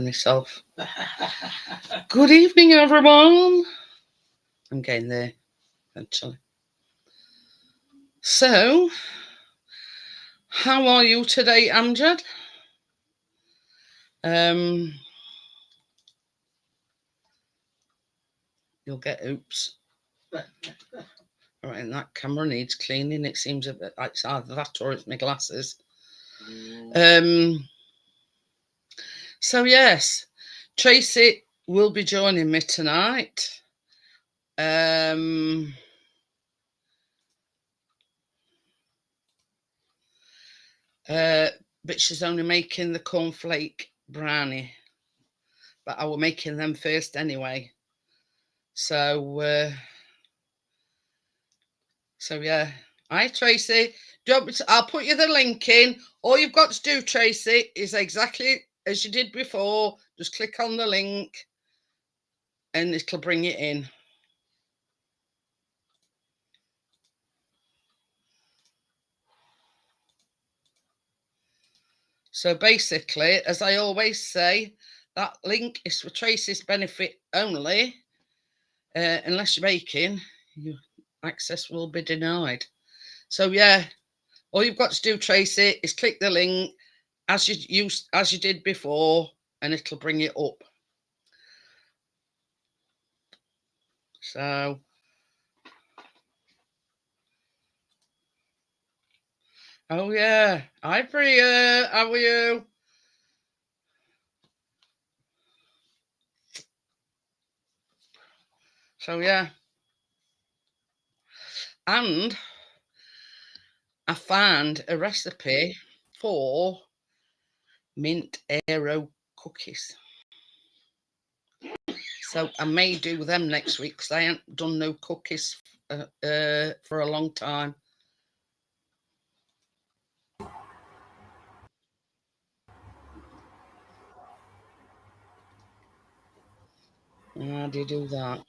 myself. Good evening, everyone. I'm getting there, eventually. So, how are you today, Amjad? You'll get oops. All right, and that camera needs cleaning. It seems a bit like it's either that or it's my glasses. So yes, Tracy will be joining me tonight. But she's only making the cornflake brownie. But I will making them first anyway. So yeah. Hi, Tracy. I'll put you the link in. All you've got to do, Tracy, is exactly as you did before. Just click on the link and it'll bring it in. So basically, as I always say, that link is for Tracy's benefit only. Unless you're baking, your access will be denied. So yeah, all you've got to do, Tracy, is click the link as you did before, and it'll bring it up. So oh yeah, hi Priya, how are you? So yeah, and I found a recipe for mint aero cookies. So I may do them next week because I haven't done no cookies for a long time. How do you do that?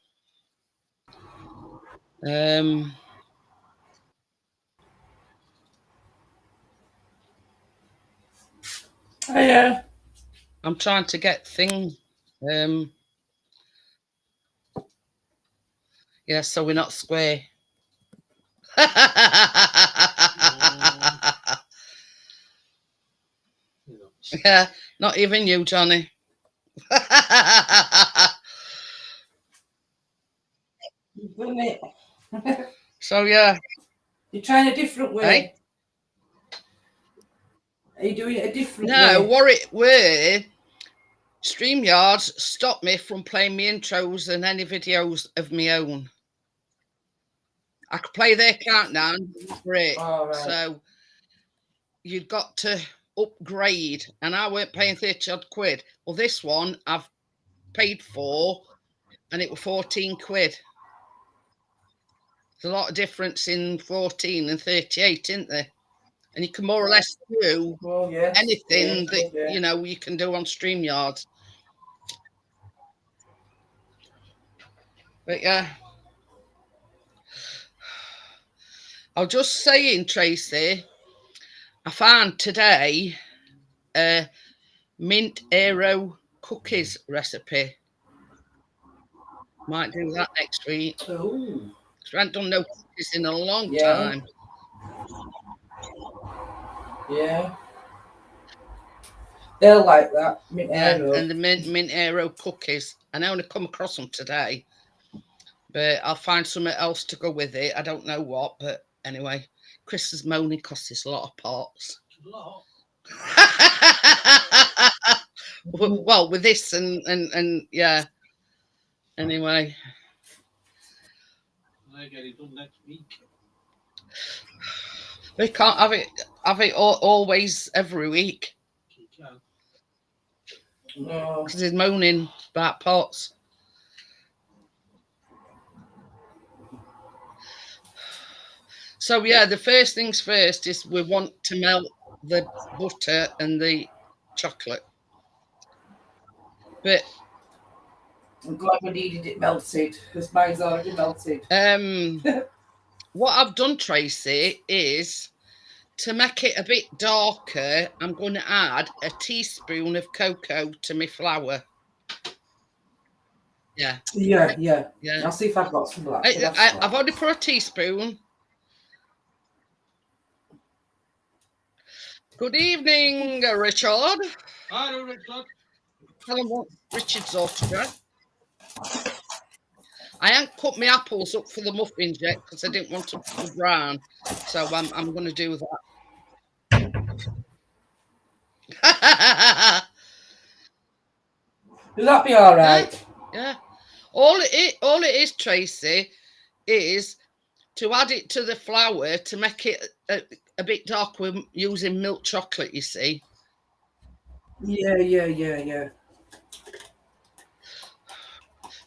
Yeah. I'm trying to get things. Yeah, so we're not square. Yeah, not even you, Johnny. You've done it. So yeah. You're trying a different way. Hey? Are you doing it a different way? No, what it were, StreamYards stopped me from playing my intros and any videos of my own. I could play their countdown for it. Right. So you'd got to upgrade, and I weren't paying 30 odd quid. Well, this one I've paid for, and it was 14 quid. There's a lot of difference in 14 and 38, isn't there? And you can more or less do anything that you know you can do on StreamYard. But yeah, I was just saying, Tracy, I found today a mint aero cookies recipe. Might do that next week. Oh. I haven't done no cookies in a long time. Yeah. They'll like that. Mint aero. And the mint aero cookies. I only come across them today. But I'll find something else to go with it. I don't know what, but anyway. Chris is moaning because there's a lot of pots. Well, with this and yeah. Anyway. I get it done next week. We can't have it always every week. You can. No. Because he's moaning about pots. So yeah, the first things first is we want to melt the butter and the chocolate. But I'm glad we needed it melted because mine's already melted. What I've done, Tracy, is To make it a bit darker, I'm going to add a teaspoon of cocoa to my flour. Yeah. Yeah, yeah. Yeah. I'll see if I've got some black. I've only put a teaspoon. Good evening, Richard. Hello, Richard. Tell him what Richard's autograph. I ain't cut my apples up for the muffins yet because I didn't want them to be brown. So I'm going to do that. Will that be all right? Yeah. All it is, Tracy, is to add it to the flour to make it a bit dark with using milk chocolate, you see. Yeah.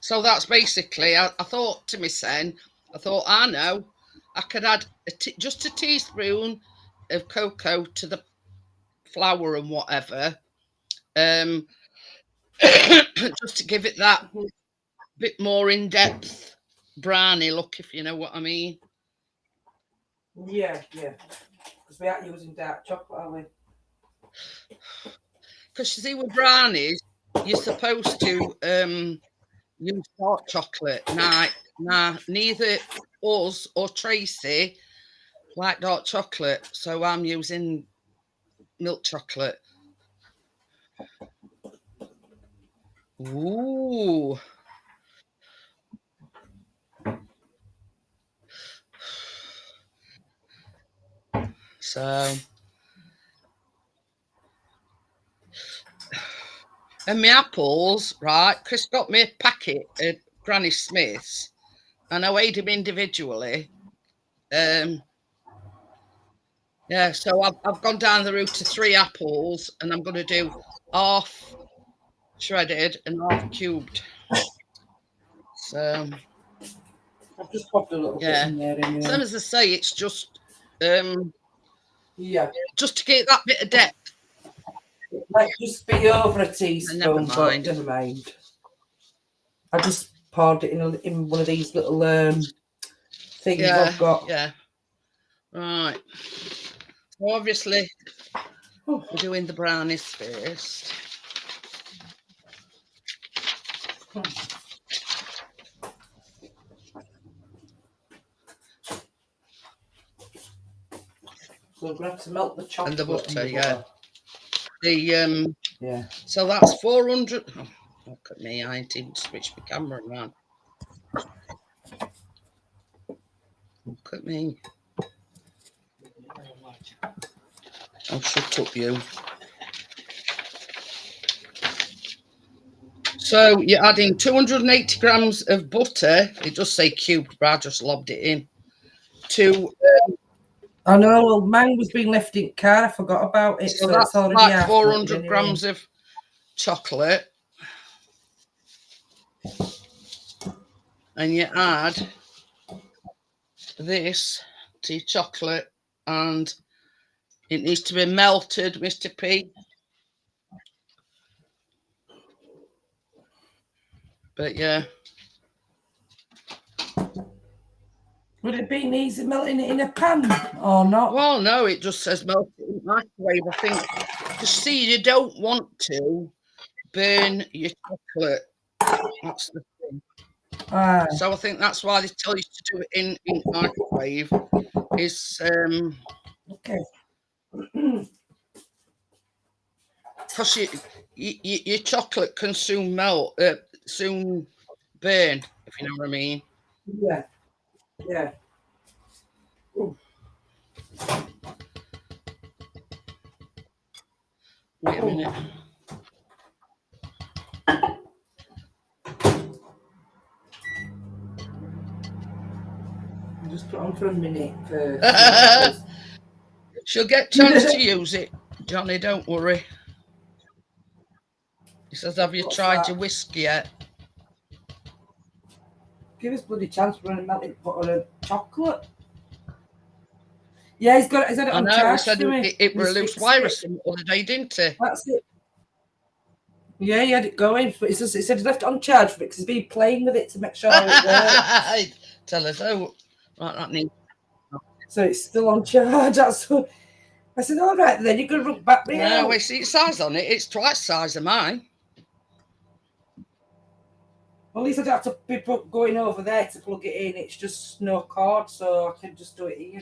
So that's basically, I thought to myself, I know, I could add just a teaspoon of cocoa to the flour and whatever, just to give it that bit more in-depth brownie look, if you know what I mean. Yeah. Because we aren't using dark chocolate, are we? Because you see, with brownies, you're supposed to use dark chocolate. Nah, neither us or Tracy like dark chocolate, so I'm using milk chocolate. Ooh. So, and my apples, right? Chris got me a packet of Granny Smiths, and I weighed them individually. Yeah, so I've gone down the route to 3 apples, and I'm going to do half shredded and half cubed. So I've just popped a little bit in there anyway. Same as I say, it's just yeah, just to get that bit of depth. It might just be over a teaspoon, Never mind. but never mind. I just poured it in one of these little things I've got. Yeah. Right. So obviously, we're doing the brownies first. So we're going to have to melt the chocolate and the butter. Yeah. Yeah. So that's 400. Oh, look at me! I ain't even switched my camera around. Look at me! Oh, shut up, you. So you're adding 280 grams of butter. It does say cubed, but I just lobbed it in. I know. Well, mine was being left in the car. I forgot about it. So that's it's already like 400 grams of chocolate. And you add this to your chocolate, and it needs to be melted, Mr. P. But yeah. Would it be easy melting it in a pan or not? Well, no, it just says melt it in the microwave, I think. Just see, you don't want to burn your chocolate. That's the thing. So I think that's why they tell you to do it in the microwave. Is okay. Because your chocolate can soon melt, soon burn, if you know what I mean. Yeah. Ooh. Wait a minute. Just put on for a minute first. She'll get a chance to use it, Johnny, don't worry. He says, have you tried your whiskey yet? Give us bloody chance for a melted butter and chocolate. Yeah, he's had it on charge. He said it were a loose virus the other day, didn't he? That's it. Yeah, he had it going. But he said he left it on charge for it because he's been playing with it to make sure it works. Tell us, oh, right, that needs. So it's still on charge. That's what, I said, all right, then you're going to rub back me No, out. we see the size on it. It's twice the size of mine. Well, at least I don't have to be going over there to plug it in. It's just no cord, so I can just do it here.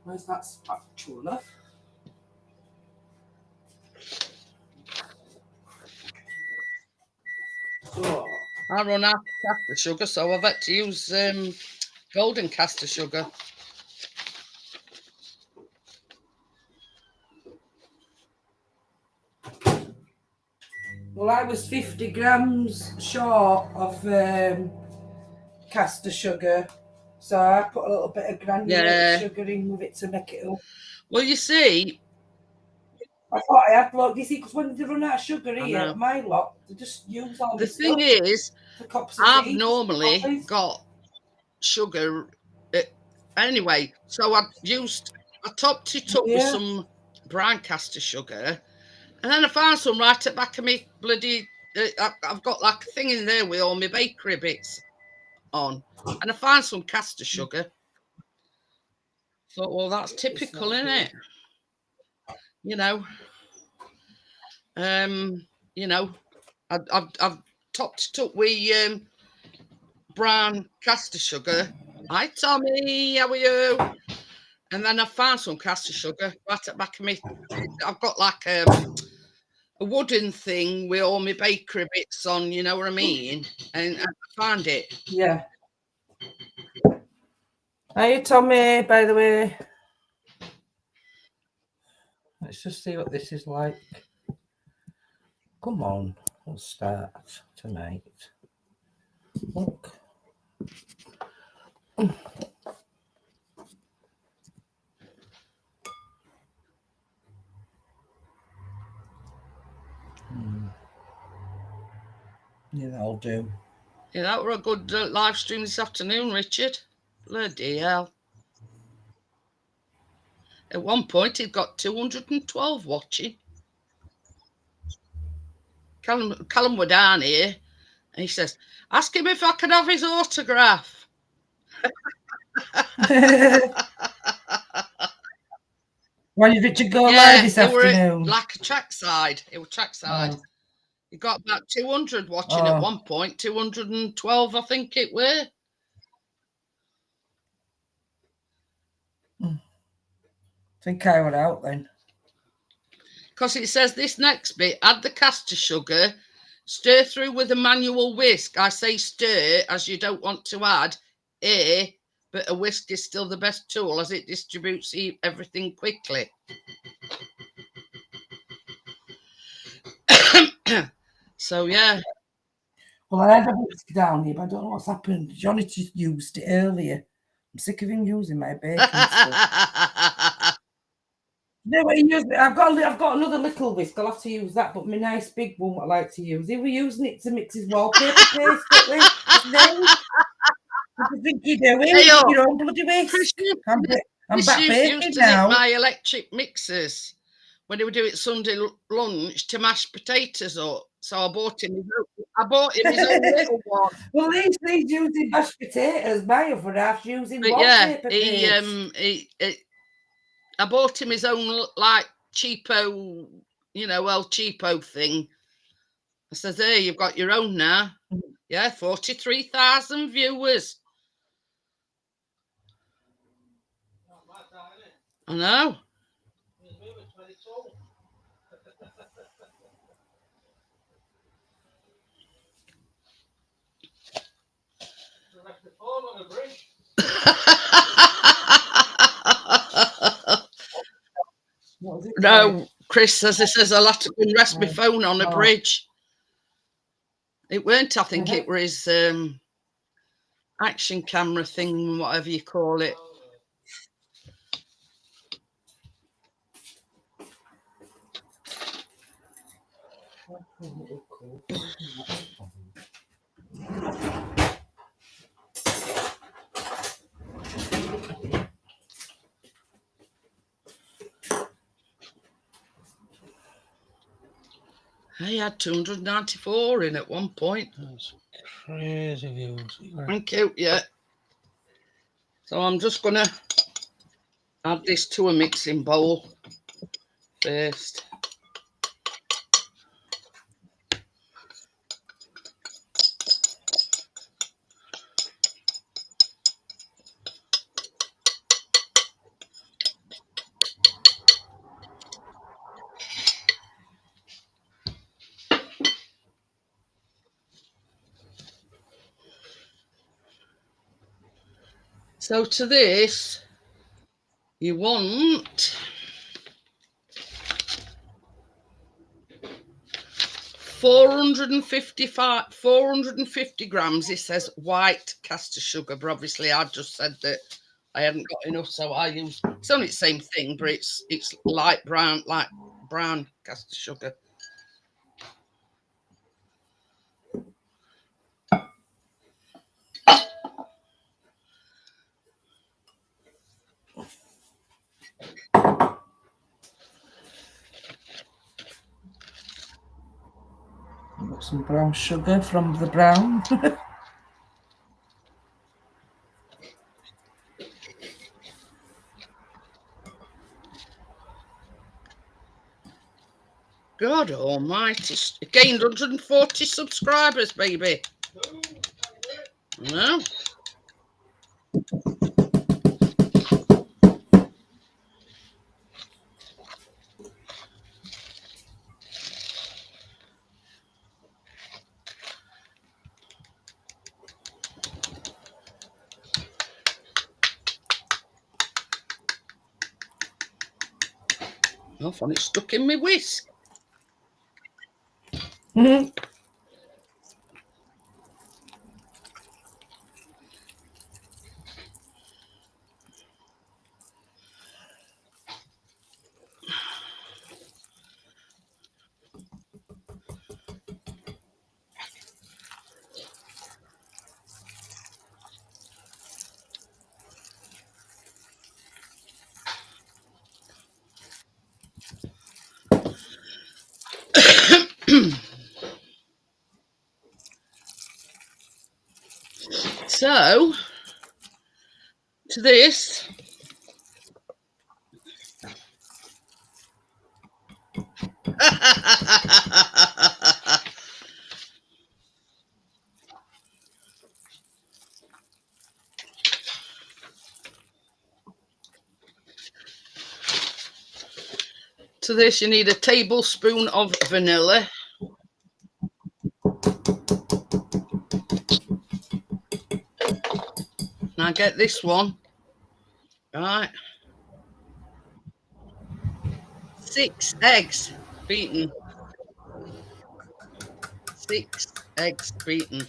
Where's that spatula? Oh. I run out of caster sugar, so I've had to use golden caster sugar. Well, I was 50 grams short of caster sugar, so I put a little bit of granulated sugar in with it to make it up. Well, you see, I thought I had look. You see, because when they run out of sugar here, my lot, they just use all the this thing stuff is, for cups of I've tea, normally coffees. got sugar anyway, so I topped it up with some brown caster sugar, and then I found some right at the back of me bloody. I've got like a thing in there with all my bakery bits on, and I found some caster sugar. Thought, well, that's typical, isn't it? You know, I've topped it up with brown caster sugar. Hi, Tommy, how are you? And then I found some caster sugar right at the back of me. I've got like a wooden thing with all my bakery bits on, you know what I mean? And I found it. Yeah. Hi, Tommy, by the way. Let's just see what this is like. Come on, we'll start tonight. Look. Yeah, that'll do. Yeah, that were a good live stream this afternoon, Richard. Bloody hell. At one point, he'd got 212 watching. Callum were down here, and he says, ask him if I can have his autograph. When did Richard go live this afternoon? Like a trackside. It was trackside. Oh. He got about 200 watching at one point, 212, I think it were. I think I went out then. Because it says this next bit, add the caster sugar, stir through with a manual whisk. I say stir as you don't want to add air, but a whisk is still the best tool as it distributes everything quickly. So, yeah. Well, I had a whisk down here, but I don't know what's happened. Johnny just used it earlier. I'm sick of him using my baking stuff. No, I've got another little whisk. I'll have to use that, but my nice big one I like to use. He was using it to mix his wallpaper paste with. What do you think you're doing? Hey, your own bloody whisk. I'm back baking now. My electric mixers when he would do it Sunday lunch to mash potatoes up. So I bought him his own little one. Well, he's using mashed potatoes. My other half's using wallpaper paste. I bought him his own like cheapo, El Cheapo thing. I said, there, you've got your own now. Yeah, 43,000 viewers. I know. No, Chris says it says I'll have to rest my phone on a bridge. It weren't, I think it was action camera thing, whatever you call it. I had 294 in at one point. That's crazy views. Thank you. Yeah. So I'm just going to add this to a mixing bowl first. So to this, you want 450 grams. It says white caster sugar, but obviously I just said that I hadn't got enough, so I use. It's only the same thing, but it's light brown caster sugar. Got some brown sugar from the brown. God almighty. Gained 140 subscribers, baby. No. I thought it stuck in my whisk. So, to this, you need a tablespoon of vanilla. Now get this one. Right. 6 eggs beaten. 6 eggs beaten.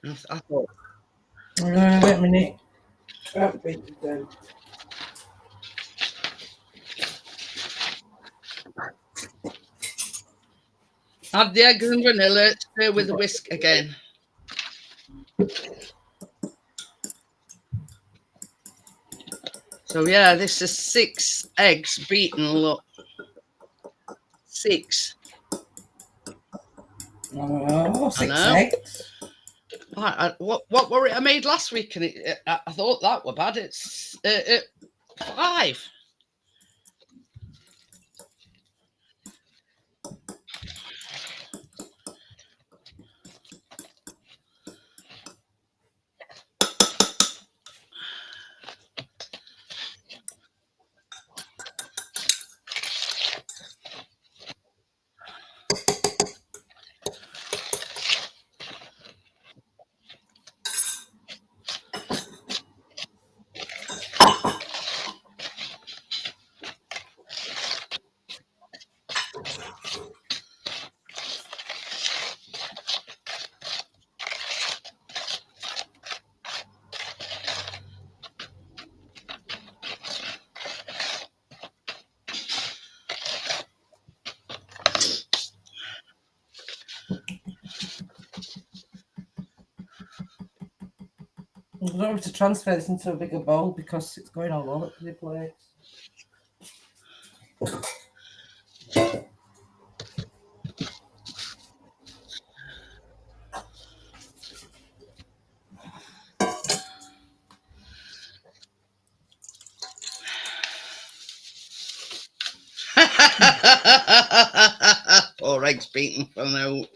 I thought. Wait a minute. Add the eggs and vanilla, stir with the whisk again. So yeah, this is 6 eggs beaten, look. 6. Oh, 6 know. eggs. What were it I made last week? And I thought that were bad. It's 5. I'm going to have to transfer this into a bigger bowl because it's going all over the place. 4 eggs beaten for an oat.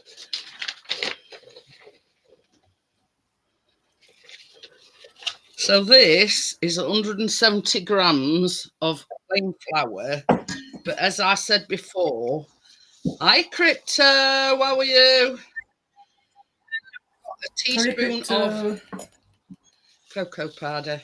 So this is 170 grams of plain flour. But as I said before, hi Crypto, how are you? A teaspoon of cocoa powder.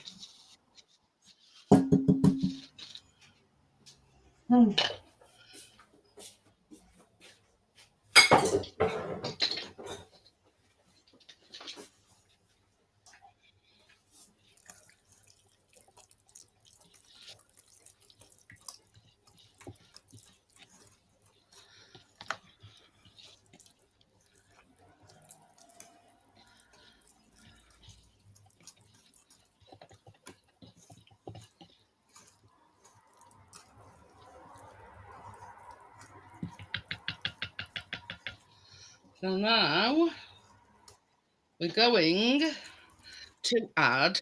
So now we're going to add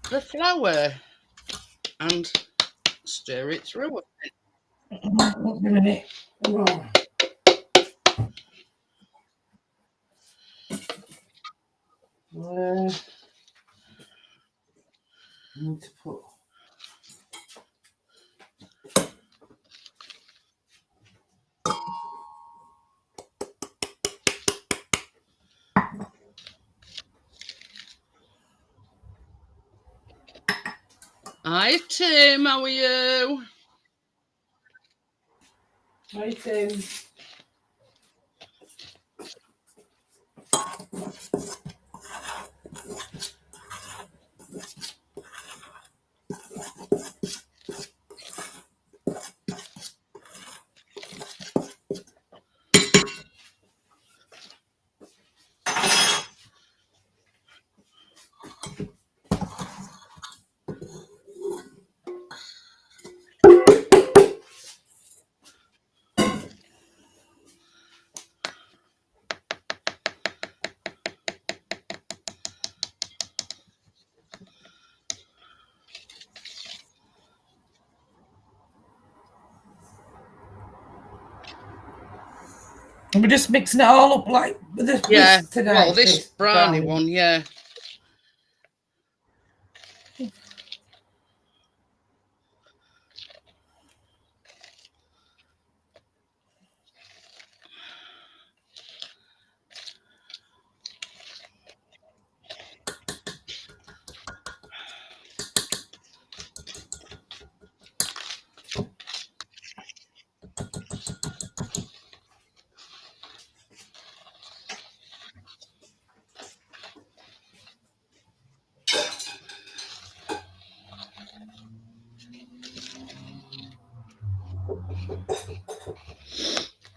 the flour and stir it through. Wait a minute. Oh. Need to put. Hi Tim, how are you? Hi Tim. And we're just mixing it all up like this tonight. Well, this brownie one, yeah.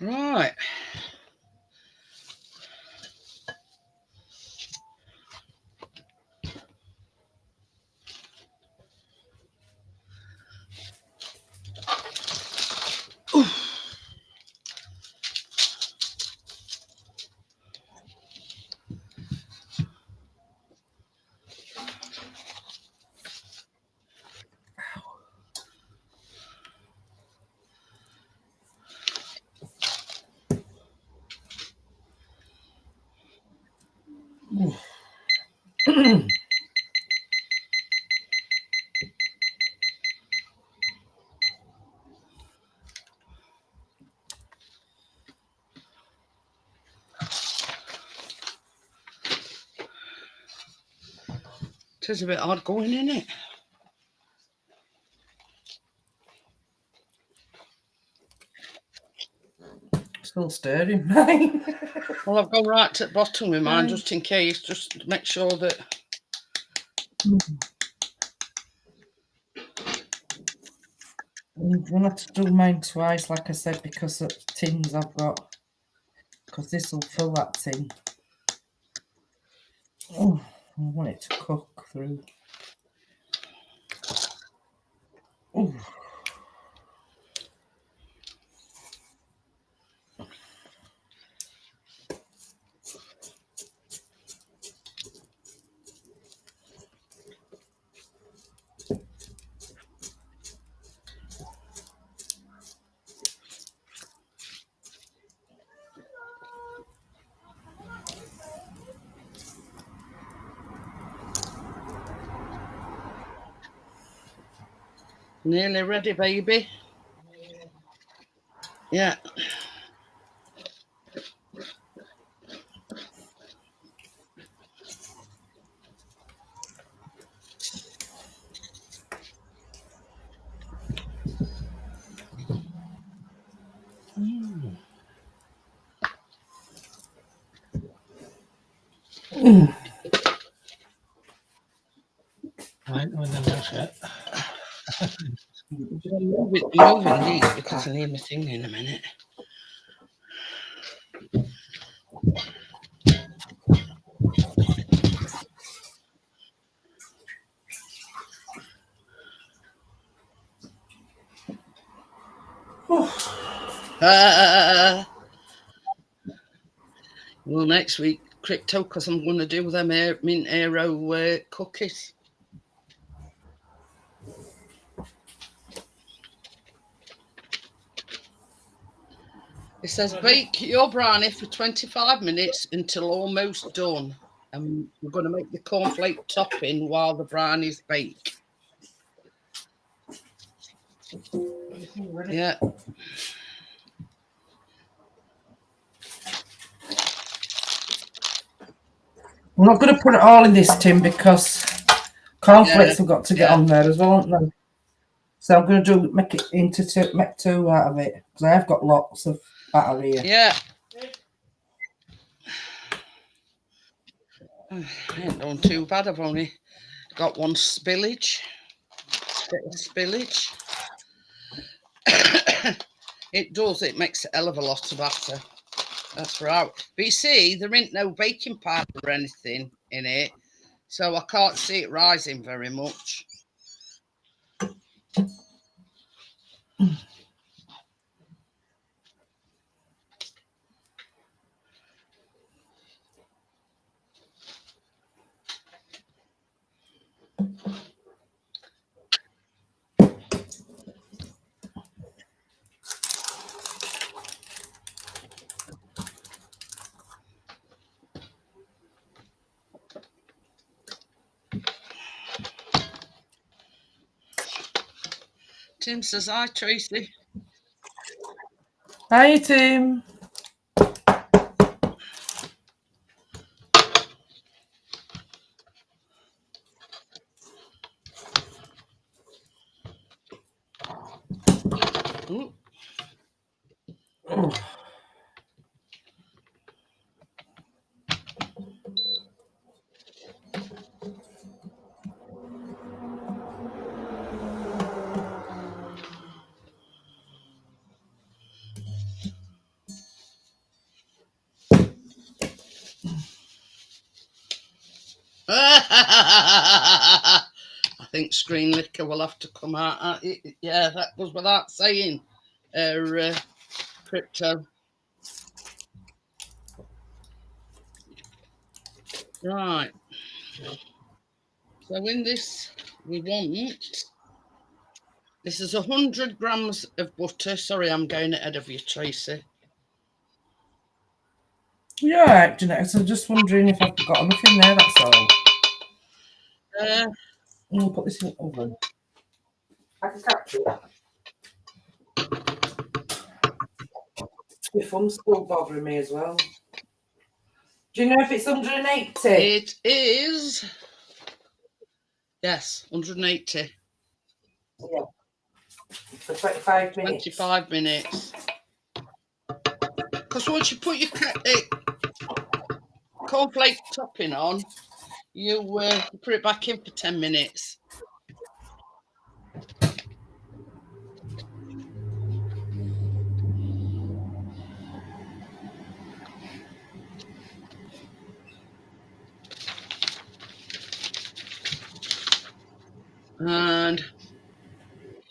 Right. It is a bit hard going, isn't it? Still stirring, right? Well, I've gone right to the bottom with mine just in case, just to make sure that. I'm gonna have to do mine twice, like I said, because of tins I've got. Because this will fill that tin. Oh, I want it to cook through. Oh. Nearly ready, baby. Yeah. I ain't doing the next yet. Moving these because I need my thing in a minute. Well, next week, crypto, because I'm going to do them mint aero cookies. It says bake your brownie for 25 minutes until almost done. And we're going to make the cornflake topping while the brownies bake. Yeah. I'm not going to put it all in this tin because cornflakes have got to get on there as well, haven't they? So I'm going to make it into make two out of it because I have got lots of batter here. Yeah. I ain't done too bad. I've only got one spillage. Bit of spillage. It does. It makes a hell of a lot of batter. That's right. But you see, there ain't no baking powder or anything in it, so I can't see it rising very much. Tim says, hi, Tracy. Hi, Tim. Ooh. I think screen liquor will have to come out. Yeah, that goes without saying. Crypto. Right. So in this, we want. This is 100 grams of butter. Sorry, I'm going ahead of you, Tracy. You're all right, Jeanette. So I'm just wondering if I've got enough in there, that's all. We'll put this in the oven. I can catch it. Your thumb's still bothering me as well. Do you know if it's 180? It is. Yes, 180. Yeah. For 25 minutes. 25 minutes. Because once you put your cornflake topping on, you put it back in for 10 minutes. And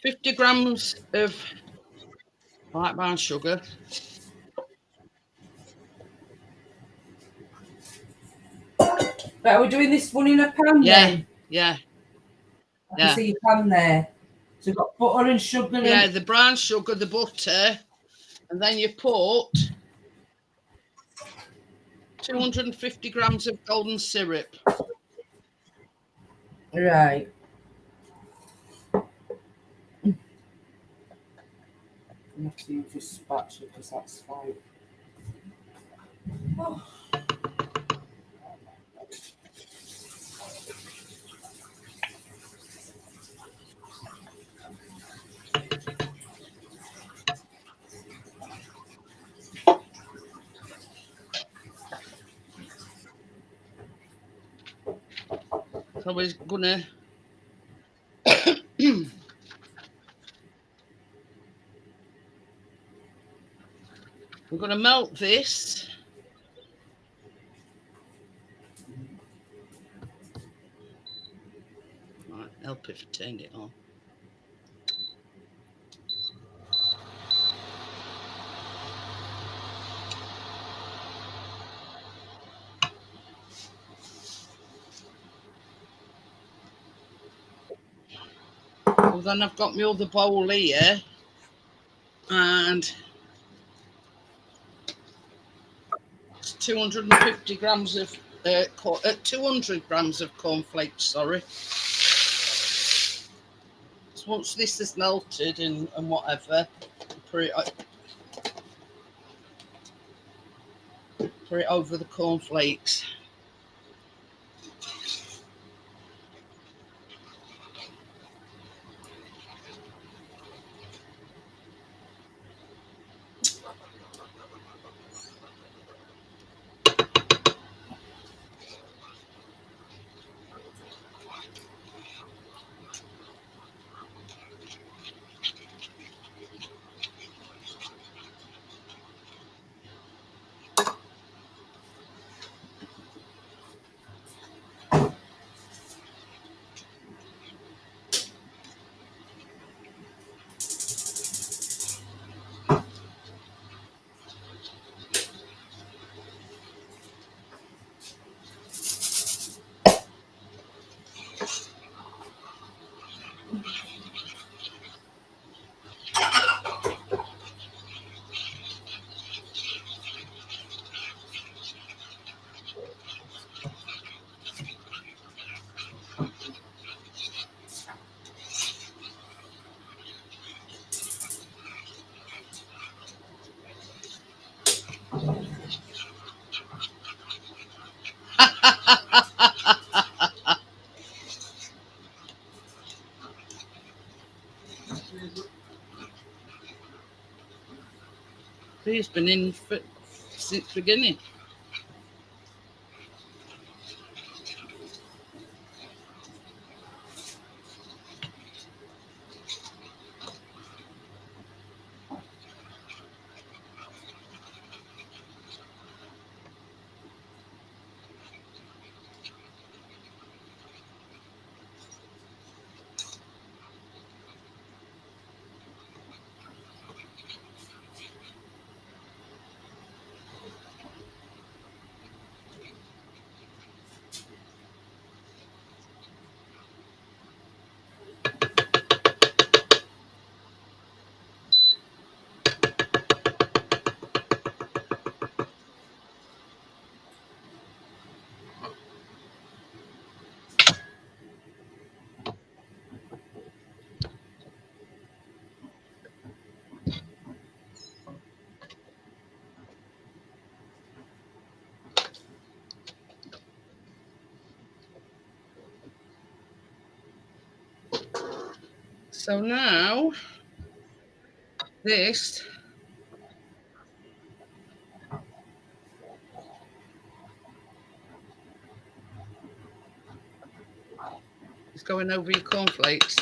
50 grams of white brown sugar. Right, we're doing this one in a pan then? Yeah. I can see your pan there. So you've got butter and sugar. Yeah, the brown sugar, the butter, and then you put 250 grams of golden syrup. Right. You have to use this spatula because that's fine. Oh. So we're gonna we're gonna melt this. Right, help if I turned it on. Well, then I've got my other bowl here, and it's 250 grams of 200 grams of cornflakes. Sorry. So once this is melted and whatever, put it over the cornflakes. He's been in since the beginning. So now this is going over your cornflakes.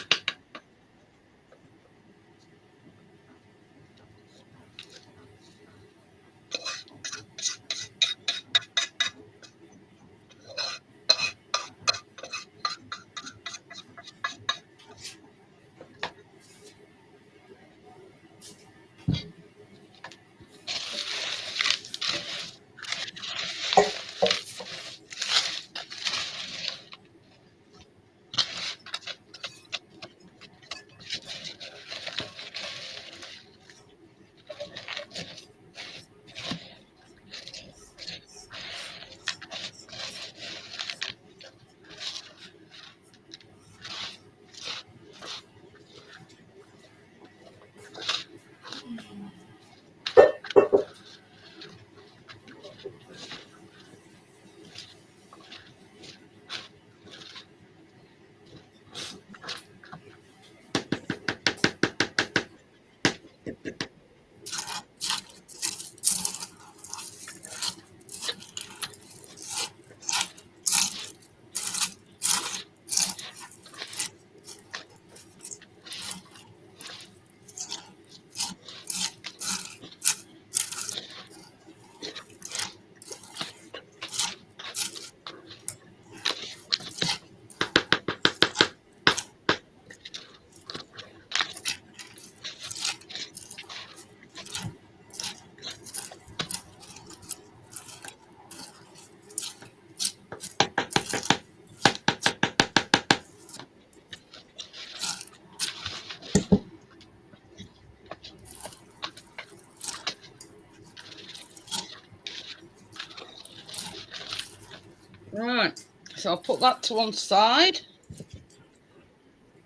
Right, so I'll put that to one side.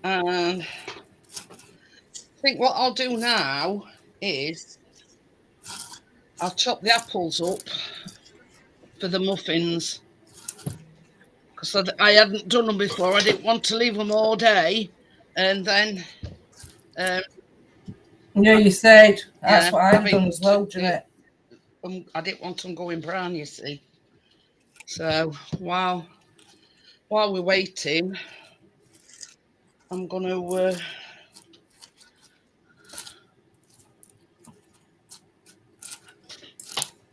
And I think what I'll do now is I'll chop the apples up for the muffins. Because I hadn't done them before. I didn't want to leave them all day. And then... yeah, you said. That's yeah, what I've done as well, Jeanette. I didn't want them going brown, you see. So while we're waiting, I'm going to...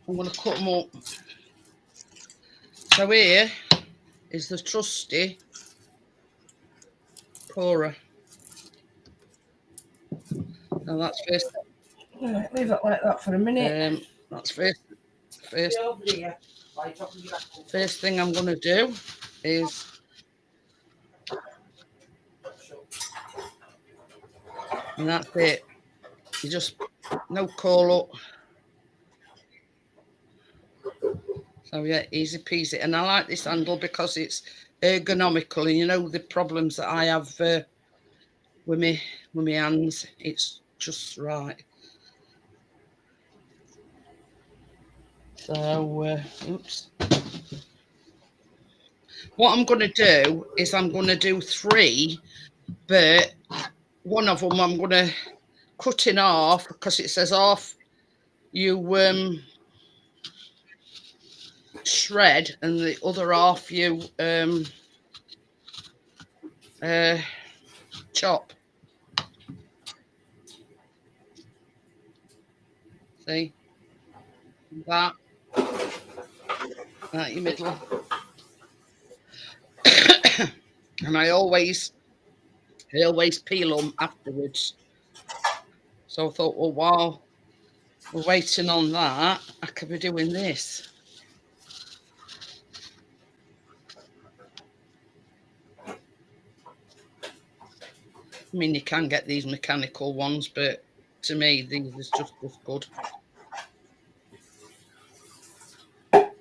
I'm going to cut them up. So here is the trusty pourer. Now that's first. Right, leave it like that for a minute. That's first thing I'm going to do is and that's it. You just no call up. So yeah, easy peasy. And I like this handle because it's ergonomical, and you know the problems that I have with my hands. It's just right. So oops. What I'm going to do is I'm going to do 3, but one of them I'm going to cut in half because it says half you shred and the other half you chop. See that your middle. And I always peel them afterwards. So I thought, well, while we're waiting on that, I could be doing this. I mean, you can get these mechanical ones, but to me, these is just as good. Oh,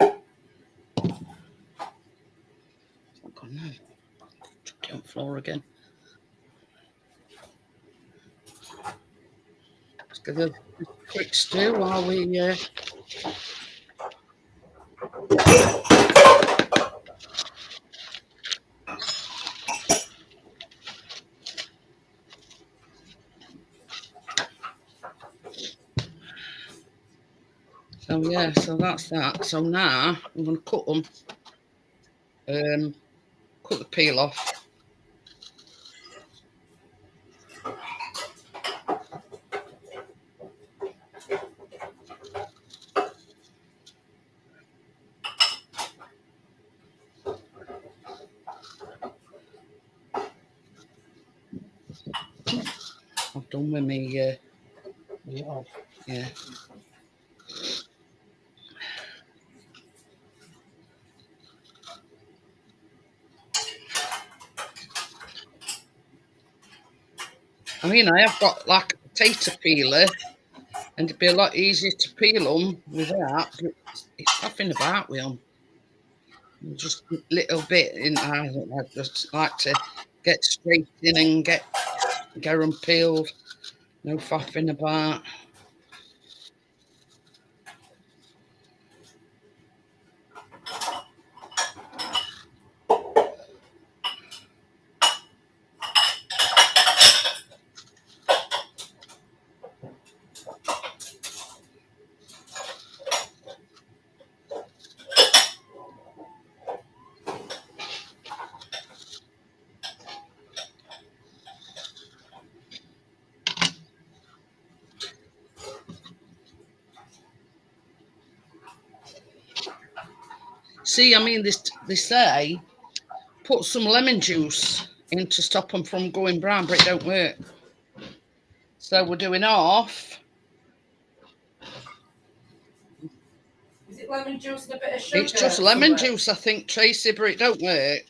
God, no. Chuck it on the floor again. Let's give it a quick stir while we... So yeah, so that's that. So now I'm going to cut them, cut the peel off. I've done with me, yeah. I mean, I have got like a potato peeler, and it'd be a lot easier to peel them with that. But it's nothing about with them. Just a little bit, and I just like to get straight in and get them peeled. No faffing about. See, I mean, they say put some lemon juice in to stop them from going brown, but it don't work. So we're doing half. Is it lemon juice and a bit of sugar? It's just lemon juice, I think, Tracy, but it don't work.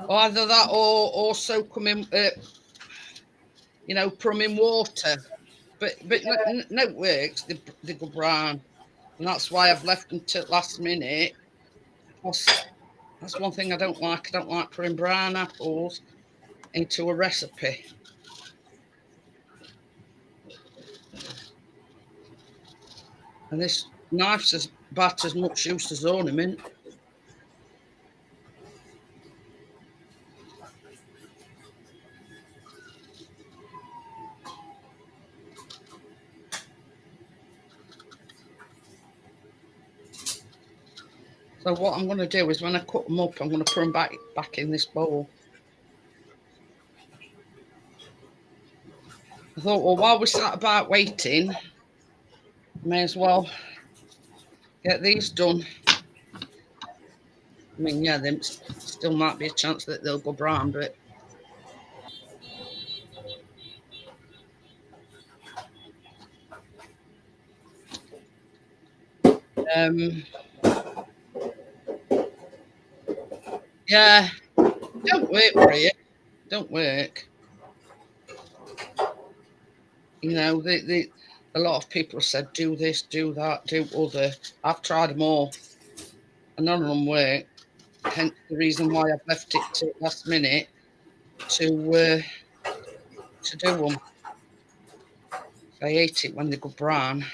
Either that or soak them in, you know, put them in water. But no, it works. They go brown, and that's why I've left them till last minute That's one thing I don't like. I don't like putting brown apples into a recipe. And this knife's about as much use as ornament. So what I'm going to do is when I cut them up, I'm going to put them back in this bowl. I thought, well, while we sat about waiting, may as well get these done. I mean, yeah, there still might be a chance that they'll go brown, but yeah, don't work for you. Don't work. You know, a lot of people have said, do this, do that, do other. I've tried them all, and none of them work. Hence the reason why I've left it to last minute to do them. I hate it when they go brown.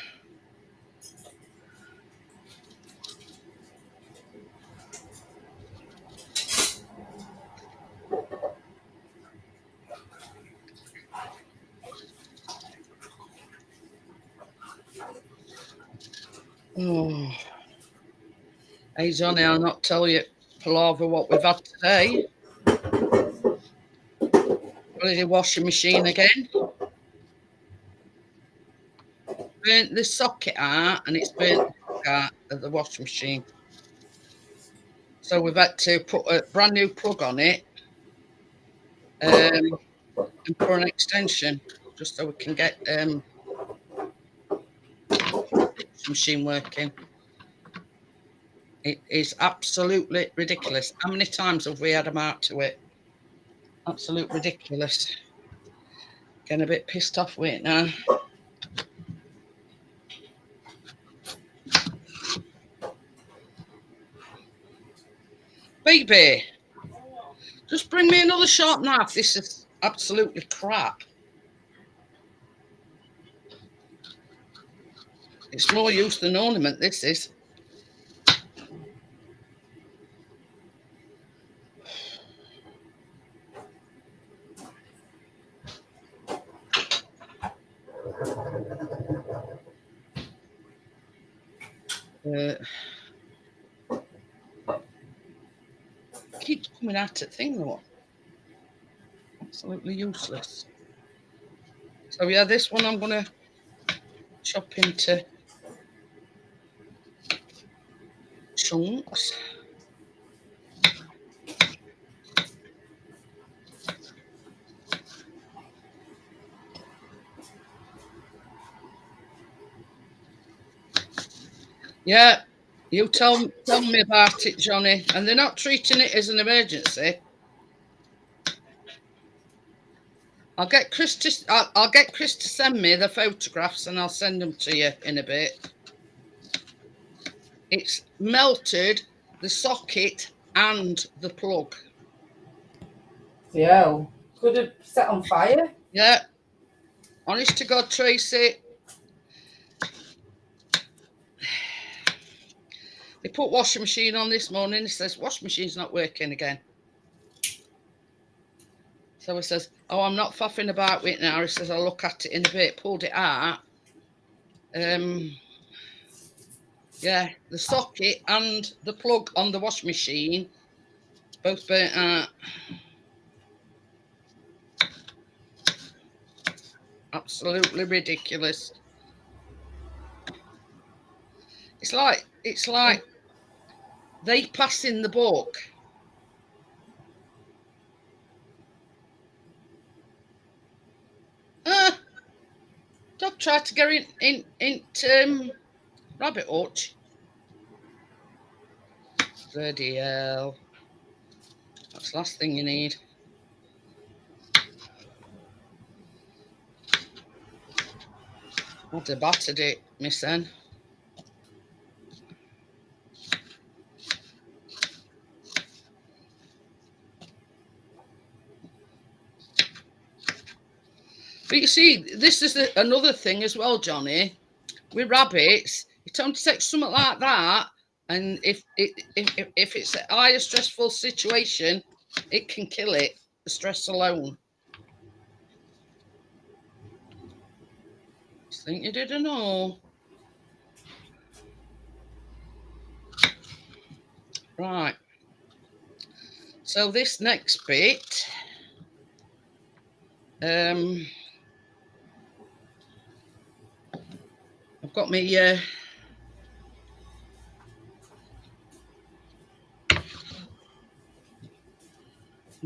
Oh, hey Johnny, I'll not tell you palaver what we've had today. Bloody washing machine again. Burnt the socket out and it's burnt the plug out of the washing machine. So we've had to put a brand new plug on it and put an extension just so we can get the machine working. It is absolutely ridiculous. How many times have we had them out to it? Absolute ridiculous. Getting a bit pissed off with it now. Baby, just bring me another sharp knife. This is absolutely crap. It's more use than ornament, this is. Keeps coming at it thing though. Absolutely useless. So yeah, this one I'm gonna chop into chunks. Yeah, you tell me about it, Johnny. And they're not treating it as an emergency. I'll get Chris to send me the photographs and I'll send them to you in a bit. It's melted the socket and the plug. Yeah, could have set on fire. Yeah, honest to God, Tracy. They put washing machine on this morning. It says washing machine's not working again. So he says, oh, I'm not faffing about with it now. He says, I'll look at it in a bit. Pulled it out. Yeah, the socket and the plug on the washing machine both burnt out. Absolutely ridiculous. It's like they pass in the book. Dog tried to get in rabbit hutch. Bloody hell. That's the last thing you need. I'd have battered it, miss then. But you see, this is another thing as well, Johnny. With rabbits, it only takes something like that, and if it's a higher stressful situation, it can kill it. The stress alone. Think you didn't know? Right. So this next bit, I've got me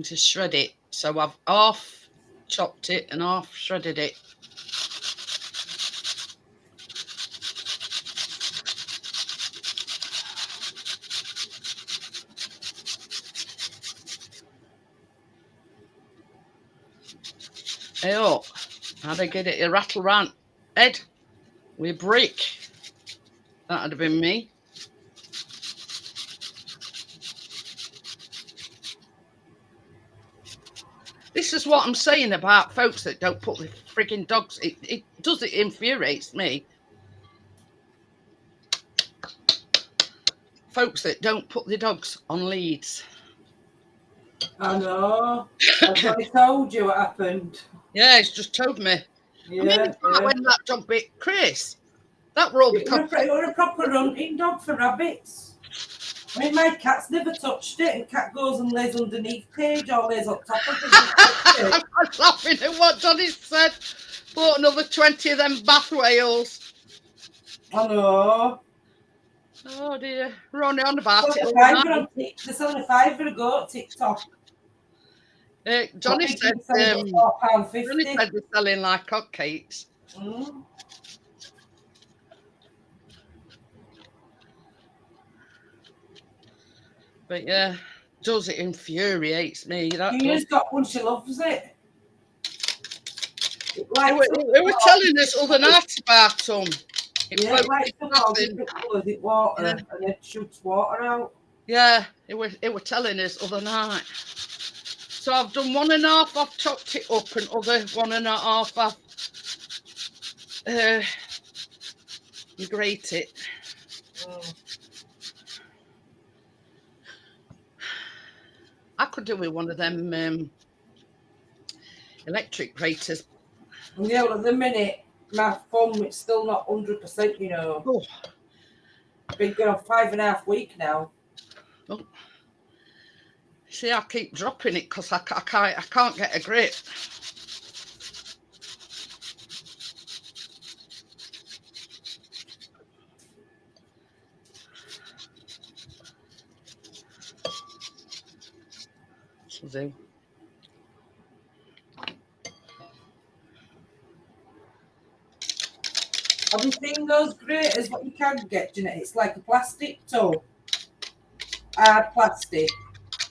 to shred it. So I've half chopped it and half shredded it. Hey up, how they get it? A rattle round head with a brick. That'd have been me. This is what I'm saying about folks that don't put the frigging dogs. It does, it infuriates me. Folks that don't put the dogs on leads. I know. That's what I told you what happened. Yeah, it's just told me. Yeah, I mean, it's like when that dog bit Chris. That were all because it was a proper hunting dog for rabbits. I mean, my cat's never touched it, and cat goes and lays underneath Paige or lays on top of it. I was laughing at what Johnny said. Bought another 20 of them bath whales. I know. Oh dear, we're only on about it. They're selling a £5 a go at TikTok. Johnny said £4.50. Johnny said they're selling like hotcakes. Mm. But yeah, does it infuriates me. Gina's got one, she loves it. They were telling us other night about them. It lights up all different colours, it water, and it shoots water out. Yeah, it were telling us other night. So I've done 1.5, I've chopped it up, and other 1.5 I've grate it. I could do with one of them electric graters. Yeah, well, at the minute, my thumb, it's still not 100%, you know. Oh. Been going on 5.5 weeks now. Oh. See, I keep dropping it because I can't get a grip. Do. Have you seen those graters? What you can get, Jeanette? It's like a plastic tub, hard plastic,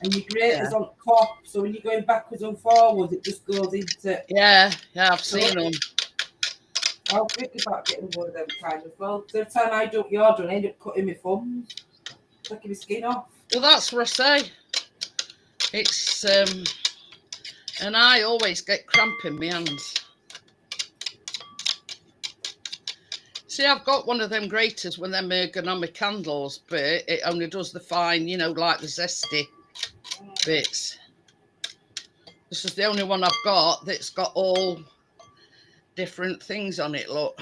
and your grater's on top. So when you're going backwards and forwards, it just goes into. Yeah, I've seen them. I'll think about getting one of them kind as well. Every time I do your done, I end up cutting my thumbs, taking my skin off. Well, that's what I say. It's and I always get cramp in my hands. See, I've got one of them graters with them ergonomic handles, but it only does the fine, you know, like the zesty bits. This is the only one I've got that's got all different things on it, look.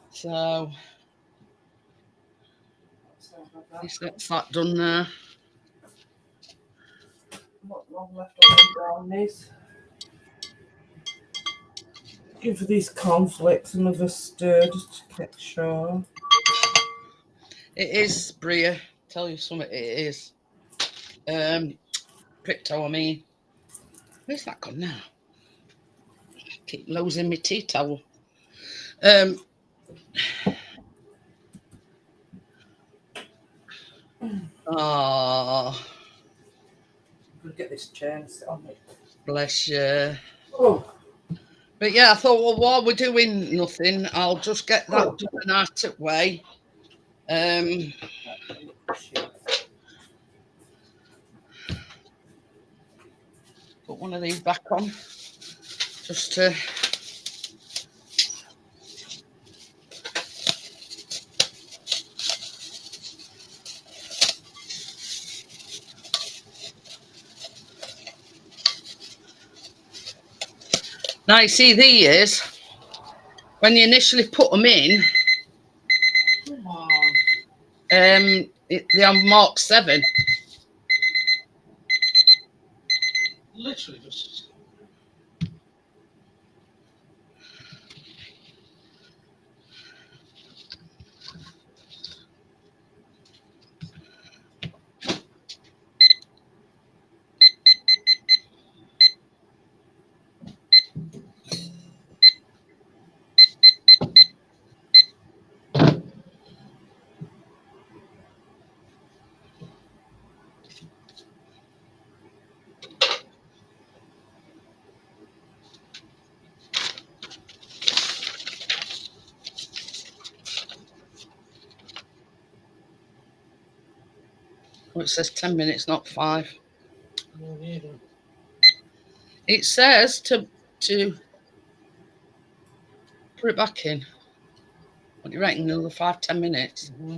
So, let's get that done now. Not long left on the brownies. Give these cornflakes another stir just to make sure. It is, Bria. Tell you something, it is. Crypto, I mean. Where's that gone now? Keep losing my tea towel. Oh, We'll get this chair and sit on it. Bless you. Oh. But yeah, I thought, well, while we're doing nothing, I'll just get that done out of the way. Put one of these back on, just to now you see these, when you initially put them in, Come on. they are marked 7. Literally just. Oh, it says 10 minutes, not 5. No need. It says to put it back in. What do you reckon? Another 5-10 minutes? Mm-hmm.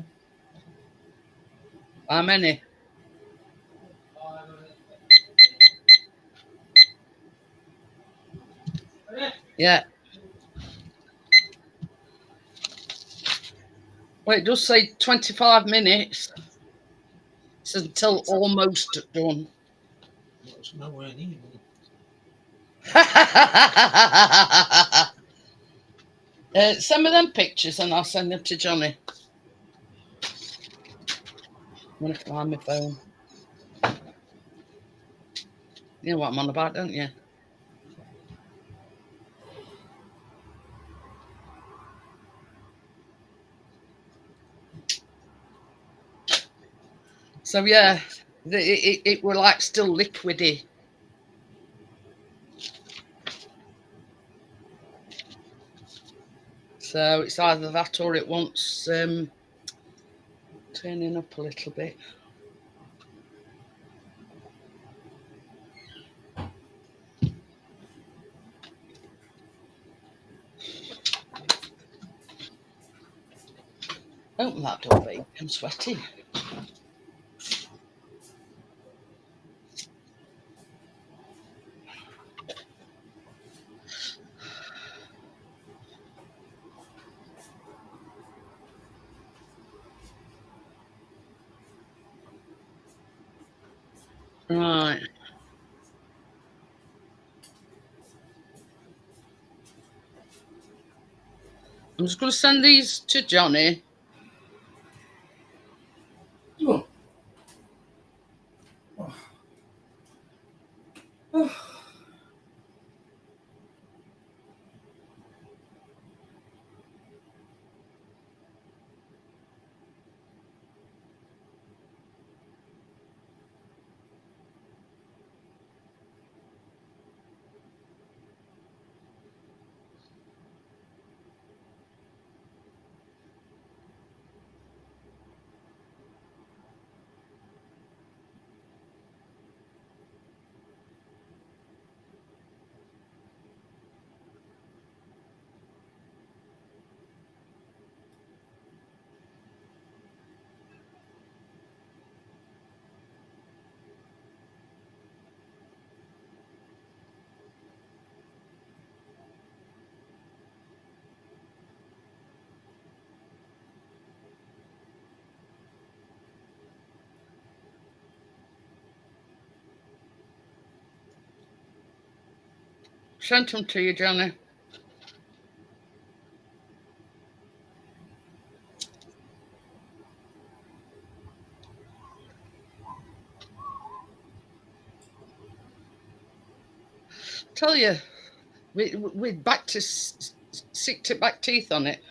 How many? Yeah. Well, it does say 25 minutes. It says until almost done. It's nowhere near. Send me them pictures and I'll send them to Johnny. I'm going to find my phone. You know what I'm on about, don't you? So, yeah, it were like still liquidy. So it's either that or it wants turning up a little bit. Open that door, babe. I'm sweating. Right. I'm just going to send these to Johnny. Oh. Oh. Sent them to you, Johnny. Tell you, we're back to sick to back teeth on it.